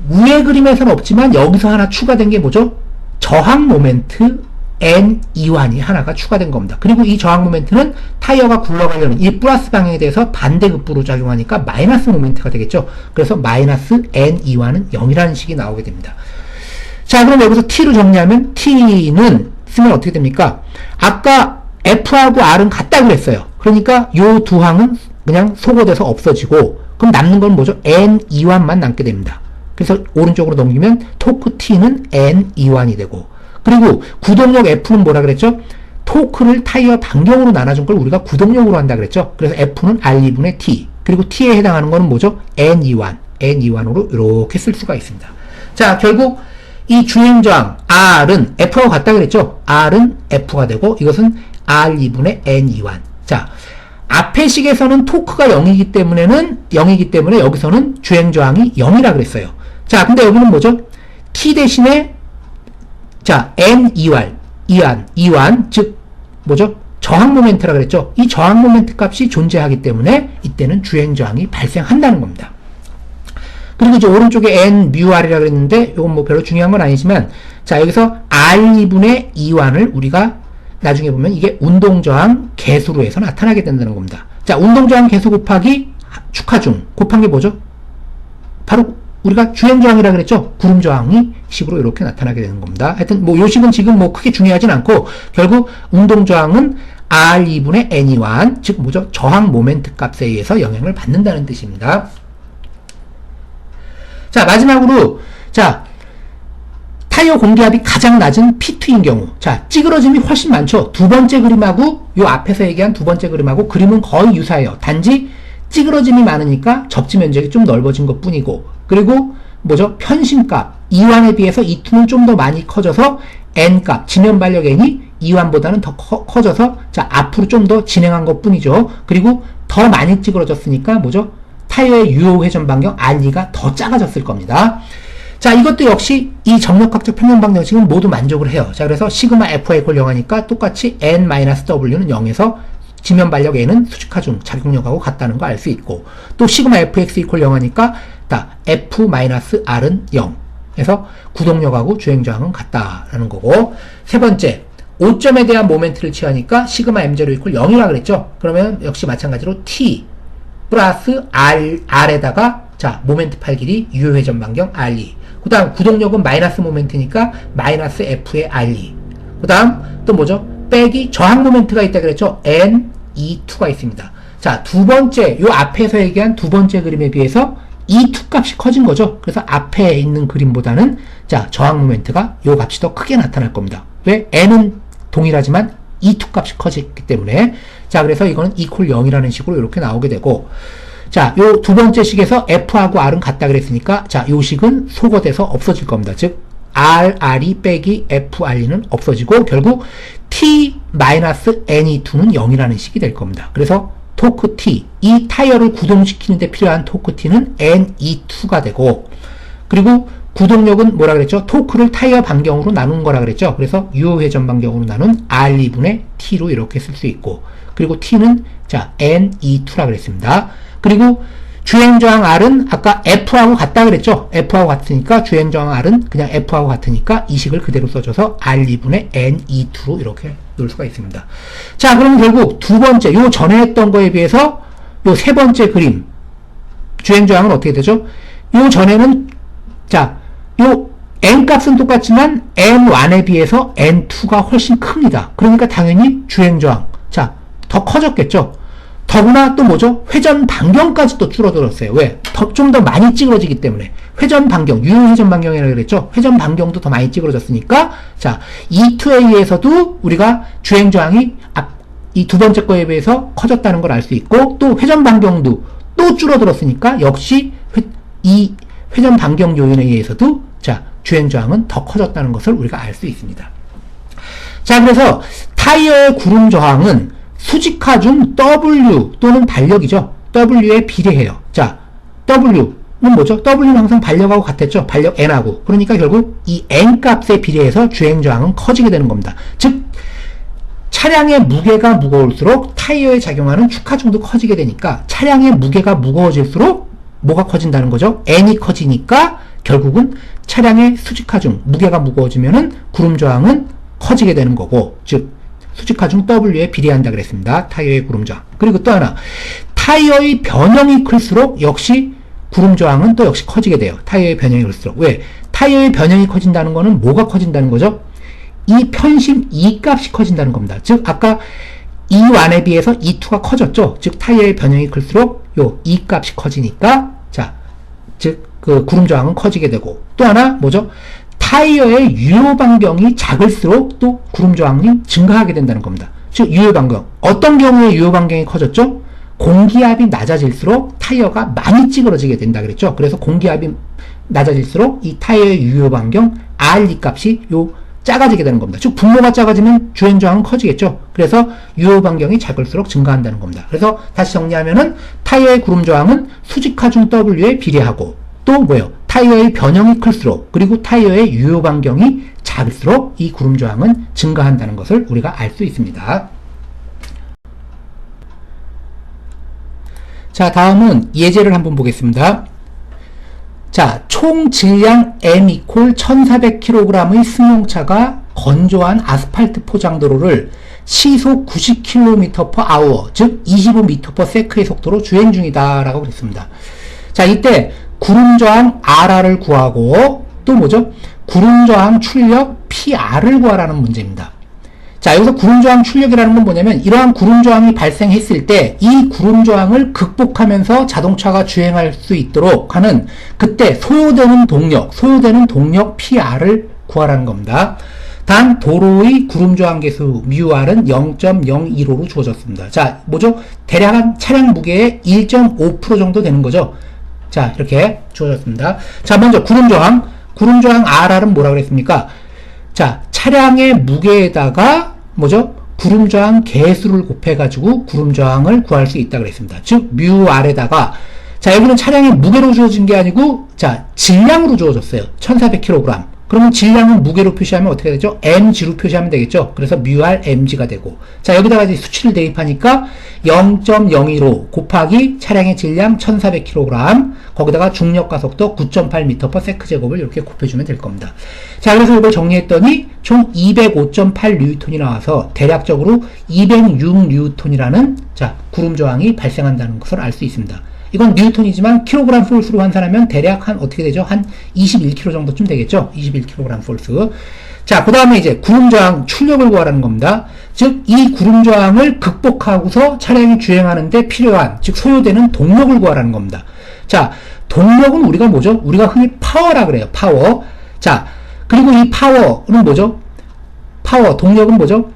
위의 그림에서는 없지만 여기서 하나 추가된 게 뭐죠? 저항 모멘트 N2완이 하나가 추가된 겁니다. 그리고 이 저항 모멘트는 타이어가 굴러가려는 이 플러스 방향에 대해서 반대급부로 작용하니까 마이너스 모멘트가 되겠죠. 그래서 마이너스 N2완은 0이라는 식이 나오게 됩니다. 자, 그럼 여기서 T로 정리하면 T는 쓰면 어떻게 됩니까? 아까 F하고 R은 같다 그랬어요. 그러니까 요 두 항은 그냥 소거돼서 없어지고, 그럼 남는 건 뭐죠? N2완만 남게 됩니다. 그래서 오른쪽으로 넘기면 토크 T는 N2완이 되고, 그리고 구동력 F는 뭐라 그랬죠? 토크를 타이어 반경으로 나눠준 걸 우리가 구동력으로 한다 그랬죠? 그래서 F는 R2분의 T. 그리고 T에 해당하는 거는 뭐죠? N2완. N2완으로 이렇게 쓸 수가 있습니다. 자, 결국 이 주행저항 R은 F하고 같다 그랬죠? R은 F가 되고, 이것은 R2분의 N2완. 자, 앞의 식에서는 토크가 0이기 때문에 여기서는 주행저항이 0이라 그랬어요. 자, 근데 여기는 뭐죠? T 대신에, 자, N2완, 즉, 뭐죠? 저항 모멘트라 그랬죠? 이 저항 모멘트 값이 존재하기 때문에 이때는 주행저항이 발생한다는 겁니다. 그리고 이제 오른쪽에 N-R이라 그랬는데, 이건 뭐 별로 중요한 건 아니지만, 자, 여기서 R2분의 2완을 우리가 나중에 보면 이게 운동저항 계수로 해서 나타나게 된다는 겁니다. 자, 운동저항 계수 곱하기 축하중 곱한 게 뭐죠? 바로 우리가 주행저항이라 그랬죠? 구름저항이 식으로 이렇게 나타나게 되는 겁니다. 하여튼 뭐 요 식은 지금 뭐 크게 중요하진 않고, 결국 운동저항은 R2분의 N2완, 즉 뭐죠? 저항 모멘트 값에 의해서 영향을 받는다는 뜻입니다. 자, 마지막으로, 자, 타이어 공기압이 가장 낮은 P2인 경우, 자, 찌그러짐이 훨씬 많죠. 두 번째 그림하고 요 앞에서 얘기한 두 번째 그림하고 그림은 거의 유사해요. 단지 찌그러짐이 많으니까 접지 면적이 좀 넓어진 것 뿐이고, 그리고 뭐죠? 편심값 2완에 비해서 E2는 좀 더 많이 커져서 N값, 지면발력 N이 2완보다는 더 커져서, 자, 앞으로 좀 더 진행한 것 뿐이죠. 그리고 더 많이 찌그러졌으니까 뭐죠? 타이어의 유효 회전 반경 R2가 더 작아졌을 겁니다. 자, 이것도 역시 이 정력학적 평면 방정식은 모두 만족을 해요. 자, 그래서 시그마 F가 이퀄 0하니까 똑같이 N-W는 0에서 지면 발력 N은 수직하중 작용력하고 같다는 거 알 수 있고, 또 시그마 Fx 이퀄 0하니까 F-R은 0 해서 구동력하고 주행저항은 같다라는 거고, 세 번째 5점에 대한 모멘트를 취하니까 시그마 M0 이퀄 0이라 그랬죠. 그러면 역시 마찬가지로 T 플러스 R에다가, 자, 모멘트 팔 길이 유효회전 반경 R2. 그 다음 구동력은 마이너스 모멘트니까 마이너스 F의 R2. 그 다음 또 뭐죠? 빼기 저항 모멘트가 있다 그랬죠? N-E2가 있습니다. 자, 두 번째, 요 앞에서 얘기한 두 번째 그림에 비해서 E2 값이 커진 거죠. 그래서 앞에 있는 그림보다는, 자, 저항 모멘트가 요 값이 더 크게 나타날 겁니다. 왜? N은 동일하지만 E2 값이 커졌기 때문에. 자, 그래서 이거는 이퀄 0이라는 식으로 이렇게 나오게 되고, 자, 요 두 번째 식에서 F하고 R은 같다 그랬으니까, 자, 요 식은 소거돼서 없어질 겁니다. 즉, R2 빼기 F-R2는 없어지고, 결국 T-NE2는 0이라는 식이 될 겁니다. 그래서 토크 T, 이 타이어를 구동시키는 데 필요한 토크 T는 NE2가 되고, 그리고 구동력은 뭐라 그랬죠? 토크를 타이어 반경으로 나눈 거라 그랬죠? 그래서 유효회전 반경으로 나눈 R2분의 T로 이렇게 쓸 수 있고, 그리고 T는, 자, NE2라 그랬습니다. 그리고 주행저항 R은 아까 F하고 같다 그랬죠? F하고 같으니까 주행저항 R은 그냥 F하고 같으니까 이 식을 그대로 써줘서 R2분의 N2로 이렇게 놓을 수가 있습니다. 자, 그럼 결국 두 번째, 요 전에 했던 거에 비해서 요 세 번째 그림, 주행저항은 어떻게 되죠? 요 전에는, 자, 요 N 값은 똑같지만 N1에 비해서 N2가 훨씬 큽니다. 그러니까 당연히 주행저항, 자, 더 커졌겠죠? 더구나 또 뭐죠? 회전 반경까지 또 줄어들었어요. 왜? 좀 더 많이 찌그러지기 때문에. 회전 반경, 유효회전 반경이라고 그랬죠? 회전 반경도 더 많이 찌그러졌으니까, 자, E2A에서도 우리가 주행저항이 이 두 번째 거에 비해서 커졌다는 걸 알 수 있고, 또 회전 반경도 또 줄어들었으니까, 역시 이 회전 반경 요인에 의해서도, 자, 주행저항은 더 커졌다는 것을 우리가 알 수 있습니다. 자, 그래서 타이어의 구름 저항은 수직화 중 W 또는 반력이죠. W에 비례해요. 자, W는 뭐죠? W는 항상 반력하고 같았죠. 반력 N하고. 그러니까 결국 이 N 값에 비례해서 주행저항은 커지게 되는 겁니다. 즉, 차량의 무게가 무거울수록 타이어에 작용하는 축하중도 커지게 되니까 차량의 무게가 무거워질수록 뭐가 커진다는 거죠? N이 커지니까 결국은 차량의 수직화중, 무게가 무거워지면은 구름저항은 커지게 되는 거고, 즉, 수직화중 W에 비례한다 그랬습니다. 타이어의 구름저항. 그리고 또 하나, 타이어의 변형이 클수록 역시 구름저항은 또 역시 커지게 돼요. 타이어의 변형이 클수록. 왜? 타이어의 변형이 커진다는 거는 뭐가 커진다는 거죠? 이 편심 E 값이 커진다는 겁니다. 즉, 아까 E1에 비해서 E2가 커졌죠? 즉, 타이어의 변형이 클수록 요 E 값이 커지니까, 자, 즉, 그 구름저항은 커지게 되고, 또 하나, 뭐죠? 타이어의 유효 반경이 작을수록 또 구름 저항이 증가하게 된다는 겁니다. 즉, 유효 반경. 어떤 경우에 유효 반경이 커졌죠? 공기압이 낮아질수록 타이어가 많이 찌그러지게 된다 그랬죠? 그래서 공기압이 낮아질수록 이 타이어의 유효 반경 R2 값이 작아지게 되는 겁니다. 즉, 분모가 작아지면 주행 저항은 커지겠죠? 그래서 유효 반경이 작을수록 증가한다는 겁니다. 그래서 다시 정리하면은 타이어의 구름 저항은 수직화 중 W에 비례하고, 또 뭐예요? 타이어의 변형이 클수록, 그리고 타이어의 유효 반경이 작을수록 이 구름 저항은 증가한다는 것을 우리가 알 수 있습니다. 자, 다음은 예제를 한번 보겠습니다. 자, 총 질량 M = 1400kg의 승용차가 건조한 아스팔트 포장도로를 시속 90km/h, 즉 25m/s의 속도로 주행 중이다 라고 그랬습니다. 자, 이때 구름저항 RR을 구하고, 또 뭐죠? 구름저항 출력 PR을 구하라는 문제입니다. 자, 여기서 구름저항 출력이라는 건 뭐냐면, 이러한 구름저항이 발생했을 때 이 구름저항을 극복하면서 자동차가 주행할 수 있도록 하는, 그때 소요되는 동력 PR을 구하라는 겁니다. 단 도로의 구름저항 계수 μR은 0.015로 주어졌습니다. 자, 뭐죠? 대략 한 차량 무게의 1.5% 정도 되는 거죠. 자, 이렇게 주어졌습니다. 자, 먼저 구름저항 RR은 뭐라고 그랬습니까? 자, 차량의 무게에다가 뭐죠? 구름저항 계수를 곱해가지고 구름저항을 구할 수 있다고 그랬습니다. 즉, μR에다가, 자, 여기는 차량의 무게로 주어진 게 아니고, 자, 질량으로 주어졌어요. 1400kg. 그러면 질량은 무게로 표시하면 어떻게 되죠? mg로 표시하면 되겠죠? 그래서 μR mg가 되고, 자, 여기다가 이제 수치를 대입하니까 0.015 곱하기 차량의 질량 1400kg, 거기다가 중력과 속도 9.8m/s제곱을 이렇게 곱해주면 될 겁니다. 자, 그래서 이걸 정리했더니 총 205.8N이 나와서 대략적으로 206N이라는, 자, 구름 저항이 발생한다는 것을 알 수 있습니다. 이건 뉴턴이지만 킬로그램 폴스로 환산하면 대략 한 어떻게 되죠? 한 21kg 정도쯤 되겠죠? 21kg 폴스. 자, 그 다음에 이제 구름저항 출력을 구하라는 겁니다. 즉, 이 구름저항을 극복하고서 차량이 주행하는데 필요한, 즉 소요되는 동력을 구하라는 겁니다. 자, 동력은 우리가 뭐죠? 우리가 흔히 파워라 그래요. 파워. 자, 그리고 이 파워는 뭐죠? 동력은 뭐죠?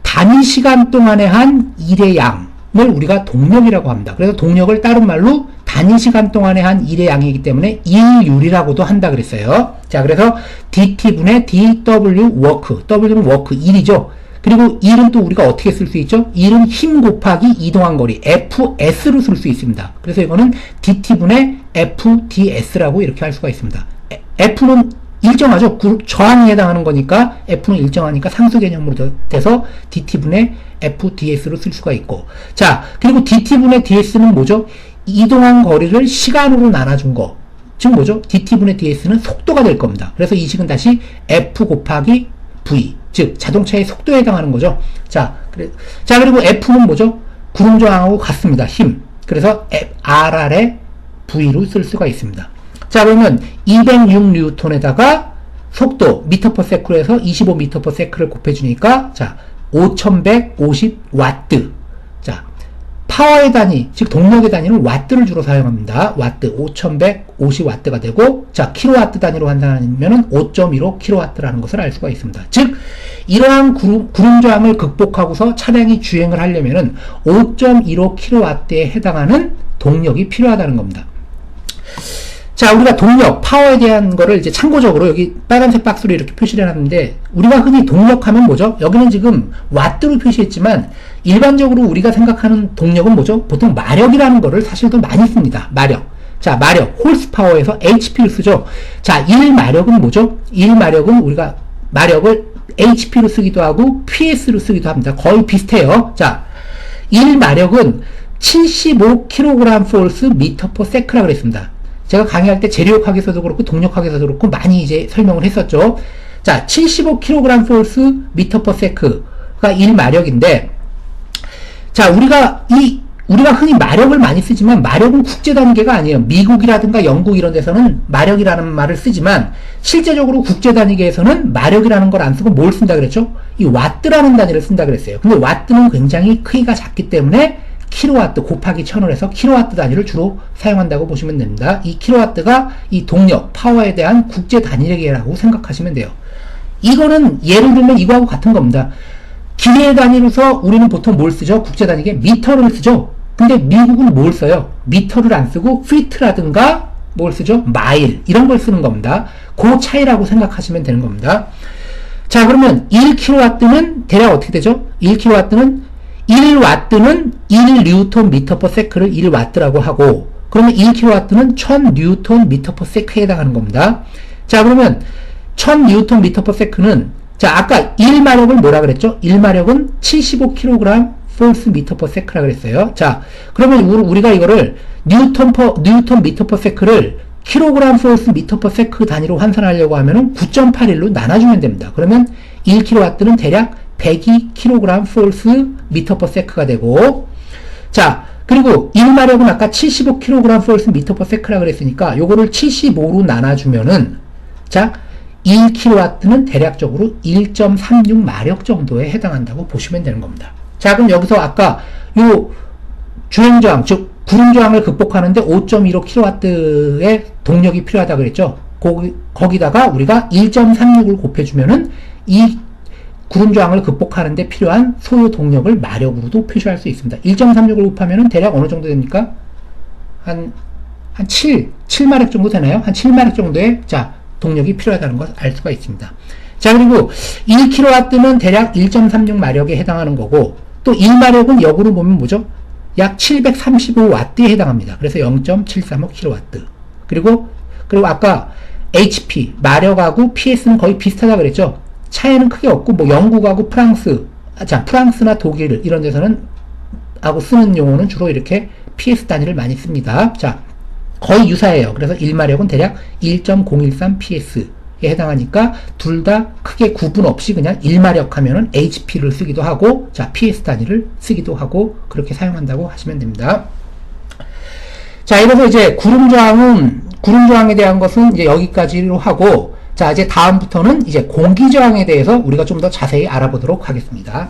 단위 시간 동안에 한 일의 양 을 우리가 동력이라고 합니다. 그래서 동력을 다른 말로 단위 시간 동안에 한 일의 양이기 때문에 일율이라고도 한다 그랬어요. 자, 그래서 dt분의 dw 워크, w는 워크, 일이죠. 그리고 일은 또 우리가 어떻게 쓸 수 있죠? 일은 힘 곱하기 이동한 거리, fs로 쓸 수 있습니다. 그래서 이거는 dt분의 fds라고 이렇게 할 수가 있습니다. f는 일정하죠. 저항에 해당하는 거니까 F는 일정하니까 상수 개념으로 돼서 DT분의 FDS로 쓸 수가 있고, 자, 그리고 DT분의 DS는 뭐죠? 이동한 거리를 시간으로 나눠준 거. 즉 뭐죠? dt분의 ds는 속도가 될 겁니다. 그래서 이 식은 다시 f 곱하기 v. 즉 자동차의 속도에 해당하는 거죠. 자, 그리고 f는 뭐죠? 구름저항하고 같습니다. 힘. 그래서 rr의 v로 쓸 수가 있습니다. 자, 그러면 206N에다가 속도 미터/세크로 해서 25m/s를 곱해주니까 자 5150W. 자, 파워의 단위, 즉 동력의 단위는 와트를 주로 사용합니다. 와트 5150W가 되고, 자 킬로와트 단위로 환산하면 5.15kW라는 것을 알 수가 있습니다. 즉 이러한 구름 저항을 극복하고서 차량이 주행을 하려면은 5.15kW에 해당하는 동력이 필요하다는 겁니다. 자, 우리가 동력, 파워에 대한 거를 이제 참고적으로 여기 빨간색 박스로 이렇게 표시를 해놨는데, 우리가 흔히 동력하면 뭐죠? 여기는 지금 와트로 표시했지만, 일반적으로 우리가 생각하는 동력은 뭐죠? 보통 마력이라는 거를 사실 더 많이 씁니다. 마력. 자, 마력, 홀스파워에서 HP를 쓰죠. 자, 1마력은 뭐죠? 1마력은 우리가 마력을 HP로 쓰기도 하고, PS로 쓰기도 합니다. 거의 비슷해요. 자, 1마력은 75kg force m/s라 그랬습니다. 제가 강의할 때 재료역학에서도 그렇고 동력학에서도 그렇고 많이 이제 설명을 했었죠. 자, 75kg force m/s가 1마력인데, 자, 우리가 흔히 마력을 많이 쓰지만 마력은 국제 단계가 아니에요. 미국이라든가 영국 이런 데서는 마력이라는 말을 쓰지만 실제적으로 국제 단위계에서는 마력이라는 걸 안 쓰고 뭘 쓴다 그랬죠? 이 와트라는 단위를 쓴다 그랬어요. 근데 와트는 굉장히 크기가 작기 때문에 킬로와트 곱하기 1000을 해서 킬로와트 단위를 주로 사용한다고 보시면 됩니다. 이 킬로와트가 이 동력, 파워에 대한 국제 단위라고 생각하시면 돼요. 이거는 예를 들면 이거하고 같은 겁니다. 기계의 단위로서 우리는 보통 뭘 쓰죠? 국제 단위계 미터를 쓰죠. 근데 미국은 뭘 써요? 미터를 안 쓰고 피트라든가 뭘 쓰죠? 마일 이런 걸 쓰는 겁니다. 그 차이라고 생각하시면 되는 겁니다. 자, 그러면 1kW는 대략 어떻게 되죠? 1kW는 1W는 1Nm/s를 1W라고 하고, 그러면 1kW는 1000Nm/s에 해당하는 겁니다. 자, 그러면 1000Nm/s는 자, 아까 1마력을 뭐라 그랬죠? 1마력은 75kg force m/s라 그랬어요. 자, 그러면 우리가 이거를 Nm/s를 kg force m/s 단위로 환산하려고 하면은 9.81로 나눠주면 됩니다. 그러면 1kW는 대략 102kg force m/s가 되고, 자, 그리고 1마력은 아까 75kg force m/s라 그랬으니까 요거를 75로 나눠주면은 자 1kW는 대략적으로 1.36마력 정도에 해당한다고 보시면 되는 겁니다. 자, 그럼 여기서 아까 요 주행저항, 즉 구름저항을 극복하는데 5.15kW의 동력이 필요하다 그랬죠. 거기다가 우리가 1.36을 곱해주면은 이 구름저항을 극복하는데 필요한 소요 동력을 마력으로도 표시할 수 있습니다. 1.36을 곱하면은 대략 어느 정도 됩니까? 한 7마력 정도 되나요? 한 7마력 정도의 자 동력이 필요하다는 것을 알 수가 있습니다. 자, 그리고 1kW는 대략 1.36마력에 해당하는 거고, 또 1마력은 역으로 보면 뭐죠? 약 735W에 해당합니다. 그래서 0.735kW. 그리고 아까 HP, 마력하고 PS는 거의 비슷하다 그랬죠? 차이는 크게 없고, 뭐 영국하고 프랑스나 독일 이런 데서는 하고 쓰는 용어는 주로 이렇게 PS 단위를 많이 씁니다. 자, 거의 유사해요. 그래서 1마력은 대략 1.013ps에 해당하니까 둘 다 크게 구분 없이 그냥 1마력 하면은 HP를 쓰기도 하고, 자, PS 단위를 쓰기도 하고, 그렇게 사용한다고 하시면 됩니다. 자, 이래서 이제 구름저항에 대한 것은 이제 여기까지로 하고, 자, 이제 다음부터는 이제 공기저항에 대해서 우리가 좀 더 자세히 알아보도록 하겠습니다.